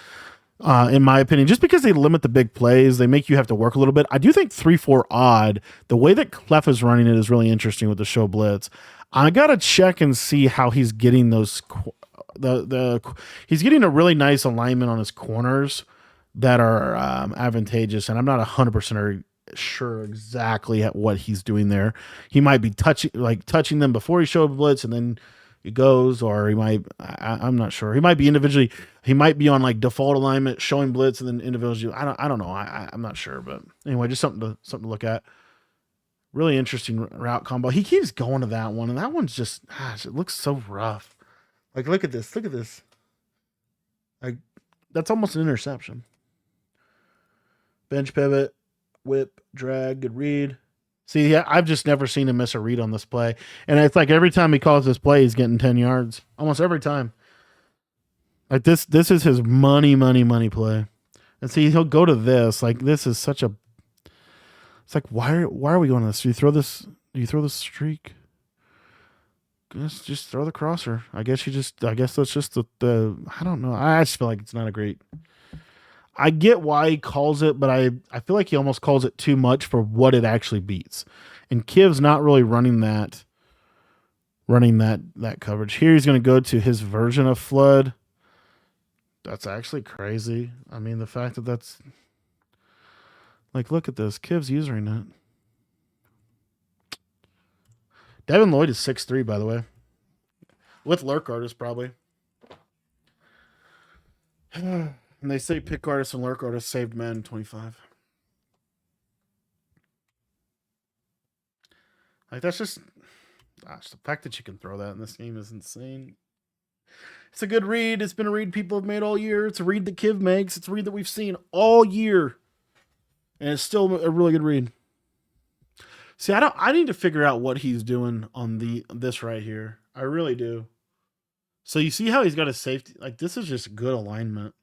in my opinion, just because they limit the big plays. They make you have to work a little bit. I do think 3-4 odd, the way that Clef is running it is really interesting with the show blitz. I got to check and see how he's getting those he's getting a really nice alignment on his corners that are advantageous, and I'm not 100% sure exactly at what he's doing there. He might be touching them before he showed blitz, and then he goes, or he might. I'm not sure. He might be individually. He might be on like default alignment, showing blitz, and then individually. I don't know. I'm not sure, but anyway, just something to look at. Really interesting route combo. He keeps going to that one, and that one's just, gosh, it looks so rough. Like, look at this. Look at this. Like, that's almost an interception. Bench pivot, whip, drag, good read. See, yeah, I've just never seen him miss a read on this play. And it's like every time he calls this play, he's getting 10 yards. Almost every time. Like, this is his money play. And see, he'll go to this. Like, this is such a... It's like, why are we going to this? Do you throw this streak? Just throw the crosser. I guess that's just the I don't know. I just feel like it's not a great. I get why he calls it, but I feel like he almost calls it too much for what it actually beats. And Kiv's not really running that coverage. Here he's going to go to his version of flood. That's actually crazy. I mean, the fact that that's like, look at this. Kiv's using it. Devin Lloyd is 6'3", by the way. With lurk artists, probably. And they say pick artists and lurk artists saved Madden 25. Like, that's just... Gosh, the fact that you can throw that in this game is insane. It's a good read. It's been a read people have made all year. It's a read that Kiv makes. It's a read that we've seen all year. And it's still a really good read. See, I need to figure out what he's doing on this right here. I really do. So you see how he's got a safety? Like, this is just good alignment.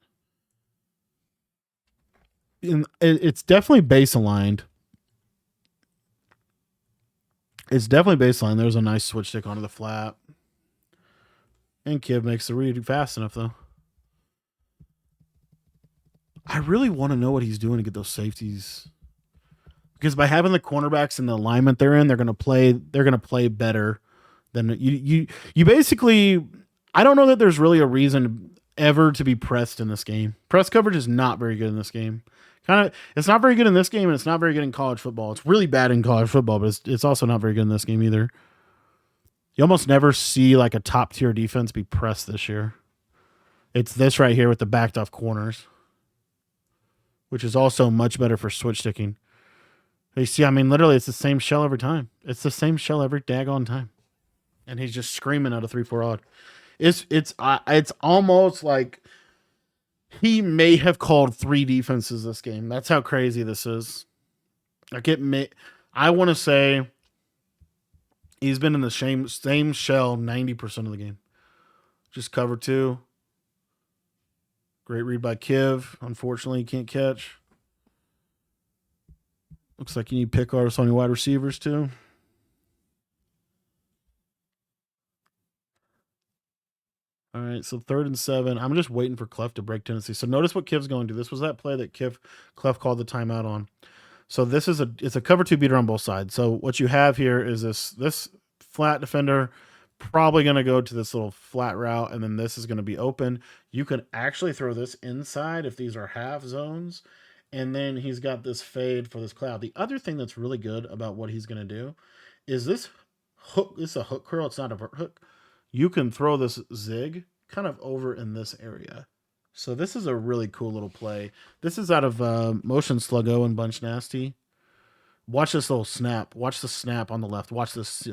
And it's definitely base aligned. It's definitely baseline. There's a nice switch stick onto the flat. And Kiv makes the read fast enough, though. I really want to know what he's doing to get those safeties. Because by having the cornerbacks in the alignment they're in, they're gonna play better than you basically. I don't know that there's really a reason ever to be pressed in this game. Press coverage is not very good in this game. It's not very good in this game, and it's not very good in college football. It's really bad in college football, but it's also not very good in this game either. You almost never see like a top tier defense be pressed this year. It's this right here with the backed off corners, which is also much better for switch sticking. You see, I mean, literally, it's the same shell every time. It's the same shell every daggone time, and he's just screaming out a 3-4 odd. It's almost like he may have called 3 defenses this game. That's how crazy this is. Like I want to say he's been in the same shell 90% of the game. Just cover 2. Great read by Kiv. Unfortunately, he can't catch. Looks like you need pick artists on your wide receivers too. All right, so 3rd and 7. I'm just waiting for Clef to break Tennessee. So notice what Kiv's going to do. This was that play that Clef called the timeout on. So it's a cover two beater on both sides. So what you have here is this flat defender probably going to go to this little flat route, and then this is going to be open. You can actually throw this inside if these are half zones, and then he's got this fade for this cloud. The other thing that's really good about what he's going to do is this hook. This is a hook curl. It's not a vert hook. You can throw this zig kind of over in this area. So this is a really cool little play. This is out of Motion Sluggo and Bunch Nasty. Watch this little snap. Watch the snap on the left. Watch this.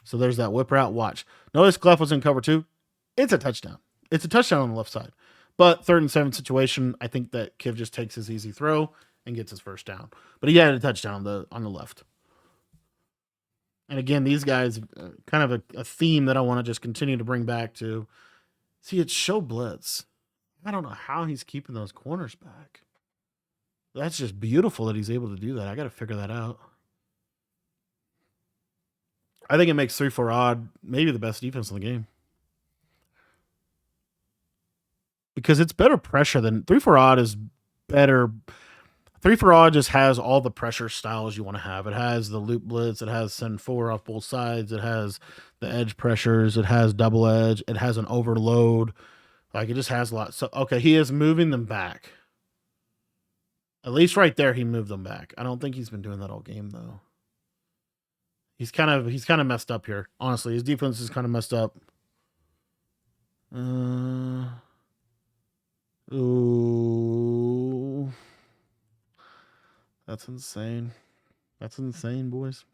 So there's that whip route. Watch. Notice Clef was in cover two. It's a touchdown. It's a touchdown on the left side. But 3rd and 7 situation, I think that Kiv just takes his easy throw and gets his first down. But he had a touchdown on the left. And again, these guys, kind of a theme that I want to just continue to bring back to. See, it's show blitz. I don't know how he's keeping those corners back. That's just beautiful that he's able to do that. I got to figure that out. I think it makes 3-4 odd maybe the best defense in the game. Because it's better pressure than 3-4 odd is better. 3-4 odd just has all the pressure styles you want to have. It has the loop blitz. It has send 4 off both sides. It has the edge pressures. It has double edge. It has an overload. Like, it just has a lot. So, okay, he is moving them back. At least right there, he moved them back. I don't think he's been doing that all game, though. He's kind of messed up here. Honestly, his defense is kind of messed up. Ooh. That's insane. That's insane, boys.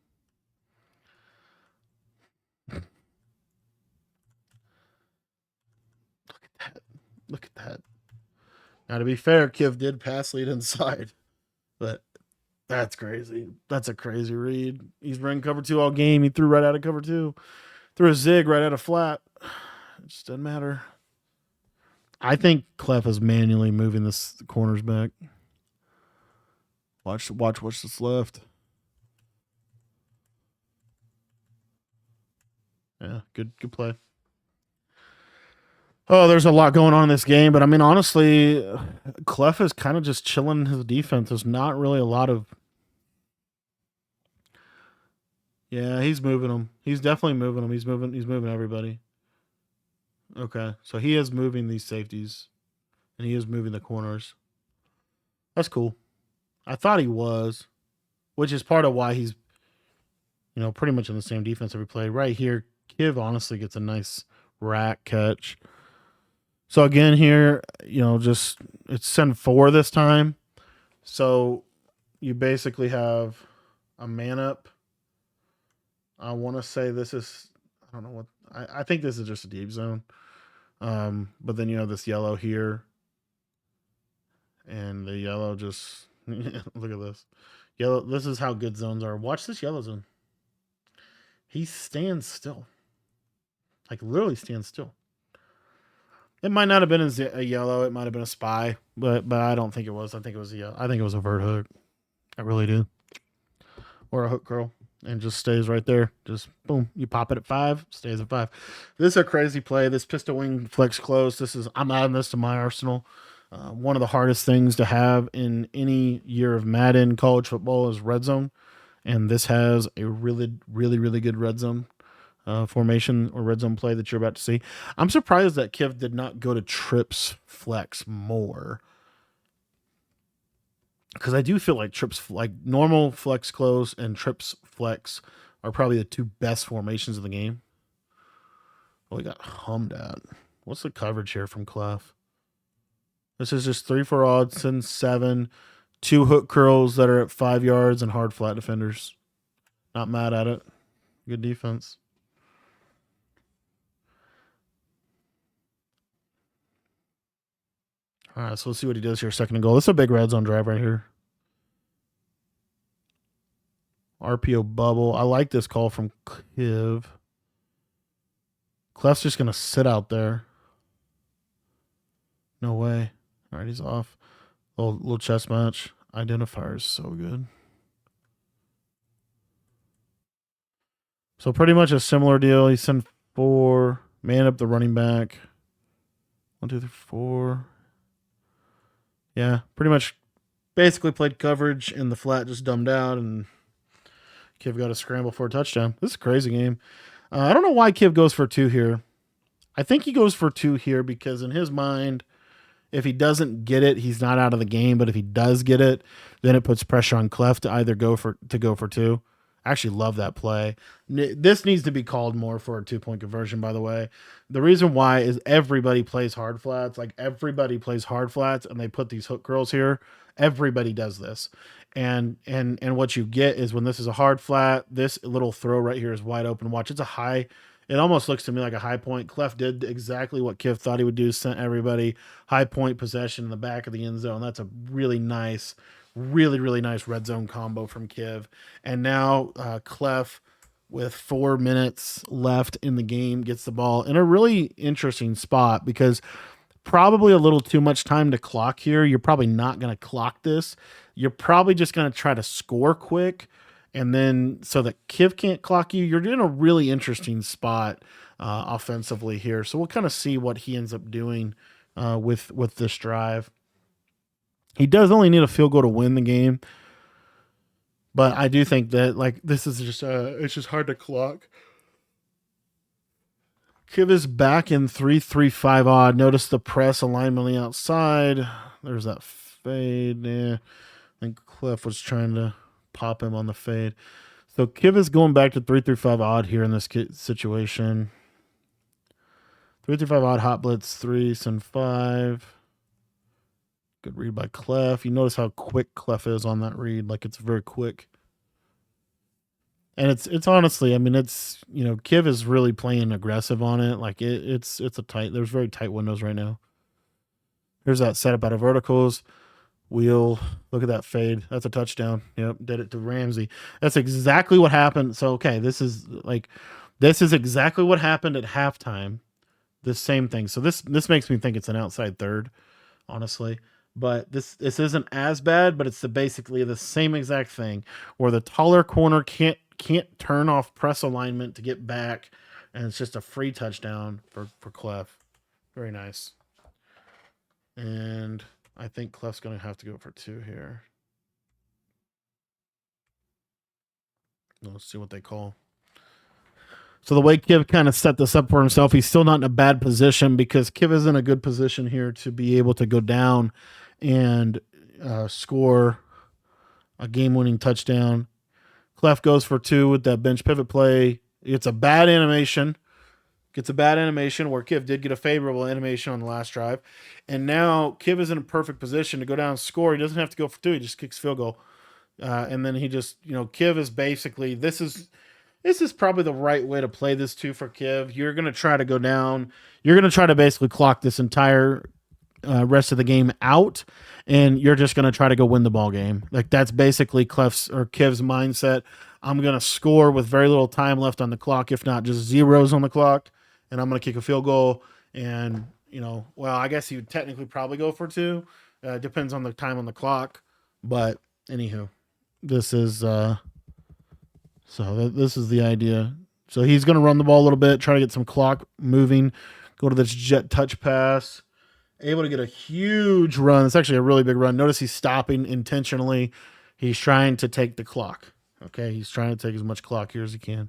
Look at that. Look at that. Now, to be fair, Kiv did pass lead inside. But that's crazy. That's a crazy read. He's running cover two all game. He threw right out of cover two. Threw a zig right out of flat. It just doesn't matter. I think Clef is manually moving the corners back. Watch what's this left. Yeah, good play. Oh, there's a lot going on in this game, but I mean, honestly, Clef is kind of just chilling his defense. There's not really a lot of. Yeah, he's moving them. He's definitely moving them. He's moving everybody. Okay, so he is moving these safeties, and he is moving the corners. That's cool. I thought he was, which is part of why he's, pretty much in the same defense every play. Right here, Kiv honestly gets a nice rack catch. So again here, just it's send 4 this time. So you basically have a man up. I want to say this is, I don't know what, I think this is just a deep zone. But then you have this yellow here. And the yellow just, look at this. Yellow, this is how good zones are. Watch this yellow zone. He stands still. Like, literally stands still. It might not have been a yellow. It might have been a spy, but I don't think it was. I think it was a yellow. I think it was a vert hook. I really do. Or a hook curl, and just stays right there. Just boom. You pop it at 5, stays at 5. This is a crazy play. This pistol wing flex close. I'm adding this to my arsenal. One of the hardest things to have in any year of Madden college football is red zone, and this has a really, really, really good red zone formation or red zone play that you're about to see. I'm surprised that Kiv did not go to trips flex more, because I do feel like trips, like normal flex close and trips flex, are probably the 2 best formations of the game. Oh, we got hummed at. What's the coverage here from Clef? This is just 3-4 odds, send 7, 2 hook curls that are at 5 yards, and hard flat defenders. Not mad at it. Good defense. All right, so let's see what he does here. 2nd and goal. This is a big red zone drive right here. RPO bubble. I like this call from Kiv. Clef's just going to sit out there. No way. All right, he's off. Little chess match. Identifier is so good. So pretty much a similar deal. He sent 4. Man up the running back. 1, 2, 3, 4. Yeah, pretty much Basically played coverage and the flat just dumbed out, and Kiv got a scramble for a touchdown. This is a crazy game. I don't know why Kiv goes for two here. I think he goes for two here because in his mind, if he doesn't get it, he's not out of the game. But if he does get it, then it puts pressure on Clef to either go for two. I actually love that play. This needs to be called more for a 2-point conversion, by the way. The reason why is everybody plays hard flats. Like everybody plays hard flats, and they put these hook curls here. Everybody does this. And what you get is when this is a hard flat, this little throw right here is wide open. Watch, it's a high. It almost looks to me like a high point. Clef did exactly what Kiv thought he would do, sent everybody high point possession in the back of the end zone. That's a really nice, really nice red zone combo from Kiv. And now Clef, with 4 minutes left in the game, gets the ball in a really interesting spot because probably a little too much time to clock here. You're probably not going to clock this. You're probably just going to try to score quick. And then so that Kiv can't clock you, you're in a really interesting spot offensively here. So we'll kind of see what he ends up doing with this drive. He does only need a field goal to win the game, but I do think that like this is just it's just hard to clock. Kiv is back in 3-3-5 odd. Notice the press alignment on the outside. There's that fade. Yeah, I think Cliff was trying to pop him on the fade. So Kiv is going back to 3-3-5 odd here in this situation. 3-3-5 odd, hot blitz, 3, send 5. Good read by Clef. You notice how quick Clef is on that read. Like it's very quick. And it's honestly, I mean, it's, you know, Kiv is really playing aggressive on it. Like it's a tight, there's very tight windows right now. Here's that setup out of verticals. Wheel, look at that fade. That's a touchdown. Yep, did it to Ramsey. That's exactly what happened. So, okay, this is exactly what happened at halftime. This same thing. So this makes me think it's an outside third, honestly. But this isn't as bad, but it's basically the same exact thing where the taller corner can't turn off press alignment to get back, and it's just a free touchdown for Clef. Very nice. And I think Clef's going to have to go for 2 here. Let's see what they call. So the way Kiv kind of set this up for himself, he's still not in a bad position because Kiv is in a good position here to be able to go down and score a game-winning touchdown. Clef goes for 2 with that bench pivot play. It's a bad animation. Gets a bad animation where Kiv did get a favorable animation on the last drive. And now Kiv is in a perfect position to go down and score. He doesn't have to go for 2. He just kicks field goal. And then he just, you know, Kiv is basically, this is probably the right way to play this too for Kiv. You're going to try to go down. You're going to try to basically clock this entire rest of the game out, and you're just going to try to go win the ball game. Like that's basically Kiv's mindset. I'm going to score with very little time left on the clock, if not just zeros on the clock, and I'm going to kick a field goal. And, you know, well, I guess you would technically probably go for 2. Depends on the time on the clock. But anywho, this is this is the idea. So he's going to run the ball a little bit, try to get some clock moving, go to this jet touch pass. Able to get a huge run. It's actually a really big run. Notice he's stopping intentionally. He's trying to take the clock. Okay, he's trying to take as much clock here as he can.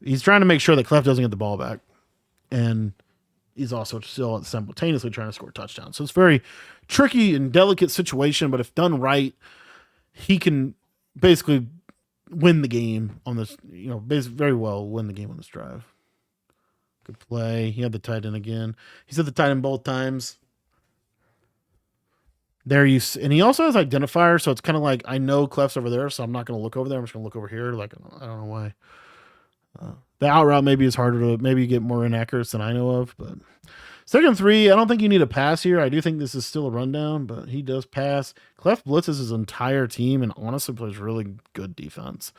He's trying to make sure that Clef doesn't get the ball back. And he's also still simultaneously trying to score touchdowns. So it's very tricky and delicate situation, but if done right, he can basically win the game on this, you know, very well win the game on this drive. Good play. He had the tight end again. He's at the tight end both times. There you see, and he also has identifier, so it's kind of like I know Clef's over there, so I'm not going to look over there. I'm just going to look over here. Like I don't know why. The out route maybe is harder to maybe get more inaccurate than I know of, but 2nd and 3. I don't think you need a pass here. I do think this is still a rundown, but he does pass. Clef blitzes his entire team and honestly plays really good defense.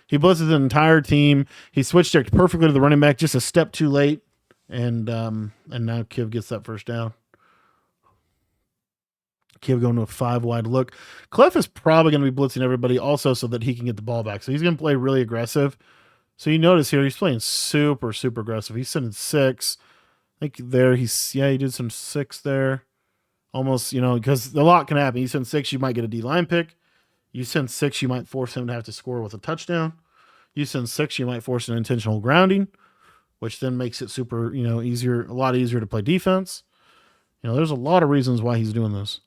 He blitzes the entire team. He switched there perfectly to the running back, just a step too late, and now Kiv gets that first down. Kiv going to a 5 wide look. Clef is probably going to be blitzing everybody also so that he can get the ball back. So he's going to play really aggressive. So you notice here he's playing super aggressive. He's sending 6. I think there he did some 6 there. Almost, because a lot can happen. You send 6, you might get a D line pick. You send 6, you might force him to have to score with a touchdown. You send 6, you might force an intentional grounding, which then makes it super, easier, a lot easier to play defense. There's a lot of reasons why he's doing this.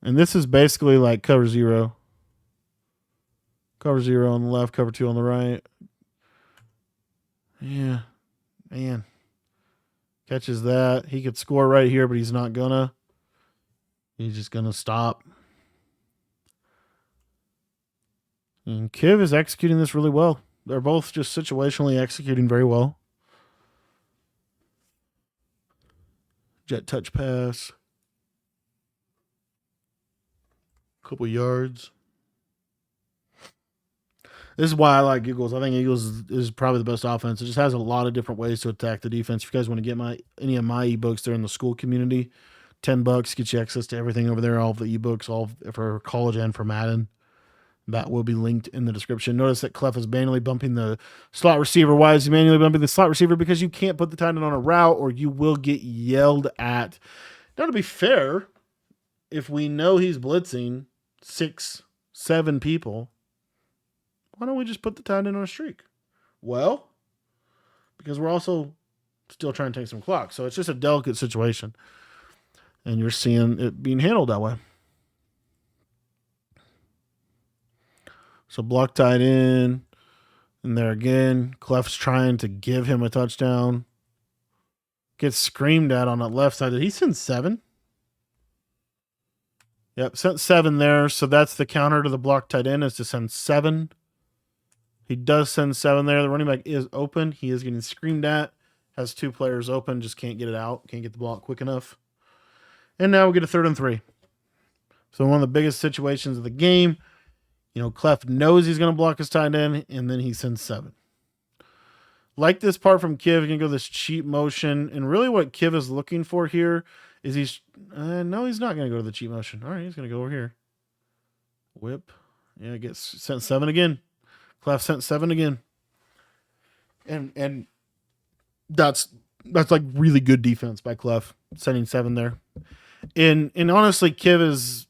And this is basically like cover 0. Cover 0 on the left, cover 2 on the right. Yeah, man. Catches that. He could score right here, but he's not gonna. He's just gonna stop. And Kiv is executing this really well. They're both just situationally executing very well. Jet touch pass. Couple yards. This is why I like Eagles. I think Eagles is probably the best offense. It just has a lot of different ways to attack the defense. If you guys want to get any of my ebooks, they're in the school community. $10 gets you access to everything over there. All of the ebooks, all for college and for Madden. That will be linked in the description. Notice that Clef is manually bumping the slot receiver. Why is he manually bumping the slot receiver? Because you can't put the tight end on a route or you will get yelled at. Now, to be fair, if we know he's blitzing 6, 7 people, why don't we just put the tight end on a streak? Well, because we're also still trying to take some clock. So it's just a delicate situation. And you're seeing it being handled that way. So block tight end. And there again, Clef's trying to give him a touchdown. Gets screamed at on that left side. Did he send 7? Yep, sent 7 there. So that's the counter to the block tight end, is to send 7. He does send 7 there. The running back is open. He is getting screamed at. Has 2 players open. Just can't get it out. Can't get the ball out quick enough. And now we get a 3rd and 3. So one of the biggest situations of the game. Clef knows he's going to block his tight end, and then he sends 7. Like this part from Kiv, he's going to go this cheap motion. And really what Kiv is looking for here is no, he's not going to go to the cheap motion. All right, he's going to go over here. Whip. Yeah, gets sent 7 again. Clef sent 7 again. And that's like really good defense by Clef, sending 7 there. And honestly, Kiv is...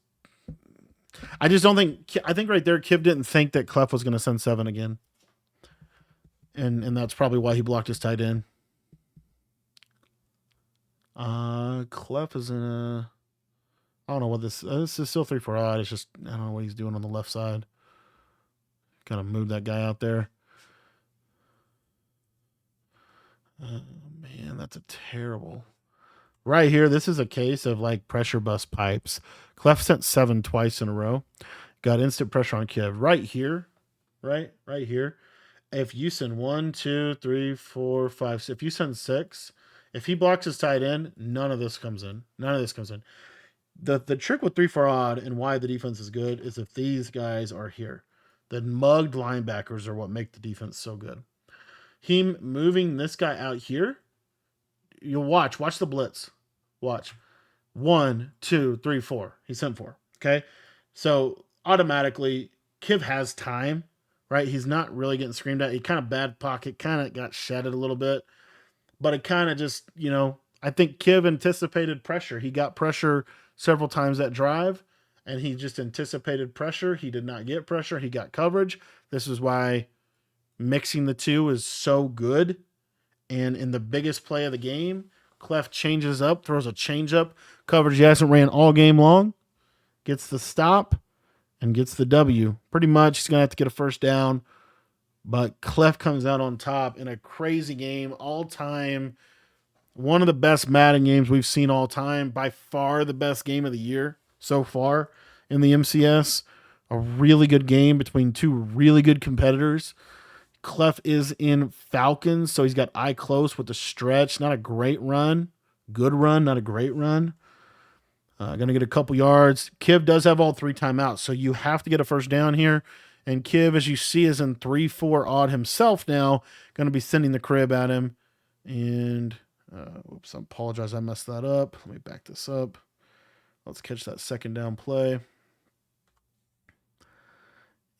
I think right there, Kiv didn't think that Clef was going to send 7 again. And that's probably why he blocked his tight end. Clef is in a... I don't know what this is still 3-4 odd. It's just, I don't know what he's doing on the left side. Kind of move that guy out there. Man, that's a terrible... Right here, this is a case of like pressure bust pipes. Clef sent 7 twice in a row. Got instant pressure on Kiv. Right here, right here. If you send 1, 2, 3, 4, 5, 6, if you send 6, if he blocks his tight end, none of this comes in. None of this comes in. The trick with 3-4 odd and why the defense is good is if these guys are here. The mugged linebackers are what make the defense so good. Him moving this guy out here, you'll watch the blitz. Watch. 1, 2, 3, 4. He sent 4. Okay. So automatically Kiv has time, right? He's not really getting screamed at. He kind of bad pocket, kind of got shedded a little bit, but it kind of just, I think Kiv anticipated pressure. He got pressure several times that drive and he just anticipated pressure. He did not get pressure. He got coverage. This is why mixing the two is so good. And in the biggest play of the game, Clef changes up, throws a change up, coverage he hasn't ran all game long, gets the stop, and gets the W. Pretty much, he's going to have to get a first down, but Clef comes out on top in a crazy game, all time, one of the best Madden games we've seen all time, by far the best game of the year so far in the MCS. A really good game between 2 really good competitors. Clef is in Falcons, so he's got eye close with the stretch. Not a great run. Good run, not a great run. Going to get a couple yards. Kiv does have all 3 timeouts, so you have to get a first down here. And Kiv, as you see, is in 3-4 odd himself now. Going to be sending the crib at him. And, oops, I apologize. I messed that up. Let me back this up. Let's catch that second down play.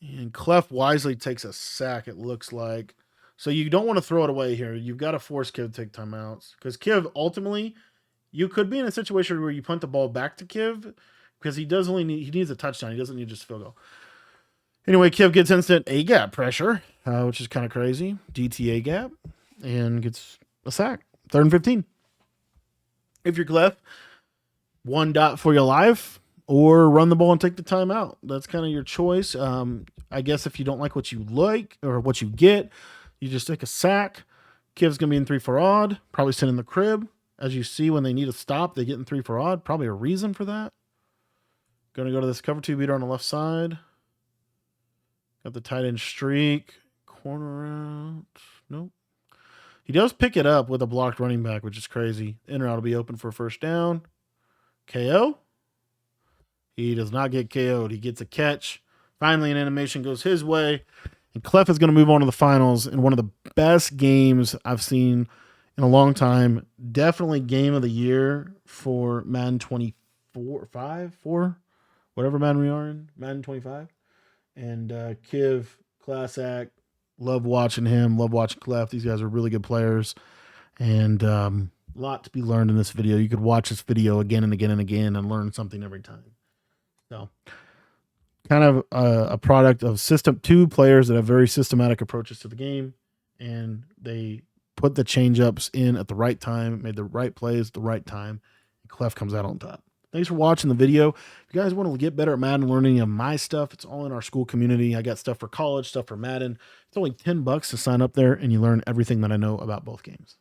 And Clef wisely takes a sack, it looks like. So you don't want to throw it away here. You've got to force Kiv to take timeouts. Because Kiv, ultimately, You could be in a situation where you punt the ball back to Kiv because he needs a touchdown. He doesn't need just a field goal. Anyway, Kiv gets instant A gap pressure, which is kind of crazy. DTA gap, and gets a sack. 3rd and 15. If you're Clef, 1 dot for your life, or run the ball and take the timeout. That's kind of your choice. I guess if you don't like what you like or what you get, you just take a sack. Kiv's going to be in 3 for odd, probably sitting in the crib. As you see, when they need a stop, they get in 3 for odd. Probably a reason for that. Going to go to this cover 2 beater on the left side. Got the tight end streak. Corner out. Nope. He does pick it up with a blocked running back, which is crazy. In route will be open for a first down. KO. He does not get KO'd. He gets a catch. Finally, an animation goes his way. And Clef is going to move on to the finals in one of the best games I've seen in a long time. Definitely game of the year for Madden 24, 5, 4, whatever Madden we are in. Madden 25. And Kiv, class act. Love watching him. Love watching Clef. These guys are really good players. And a lot to be learned in this video. You could watch this video again and again and again and learn something every time. So, kind of a product of system 2 players that have very systematic approaches to the game, and they put the change ups in at the right time, made the right plays at the right time, and Clef comes out on top. Thanks for watching the video. If you guys want to get better at Madden, learning of my stuff, it's all in our school community. I got stuff for college, stuff for Madden. It's only $10 to sign up there, and you learn everything that I know about both games.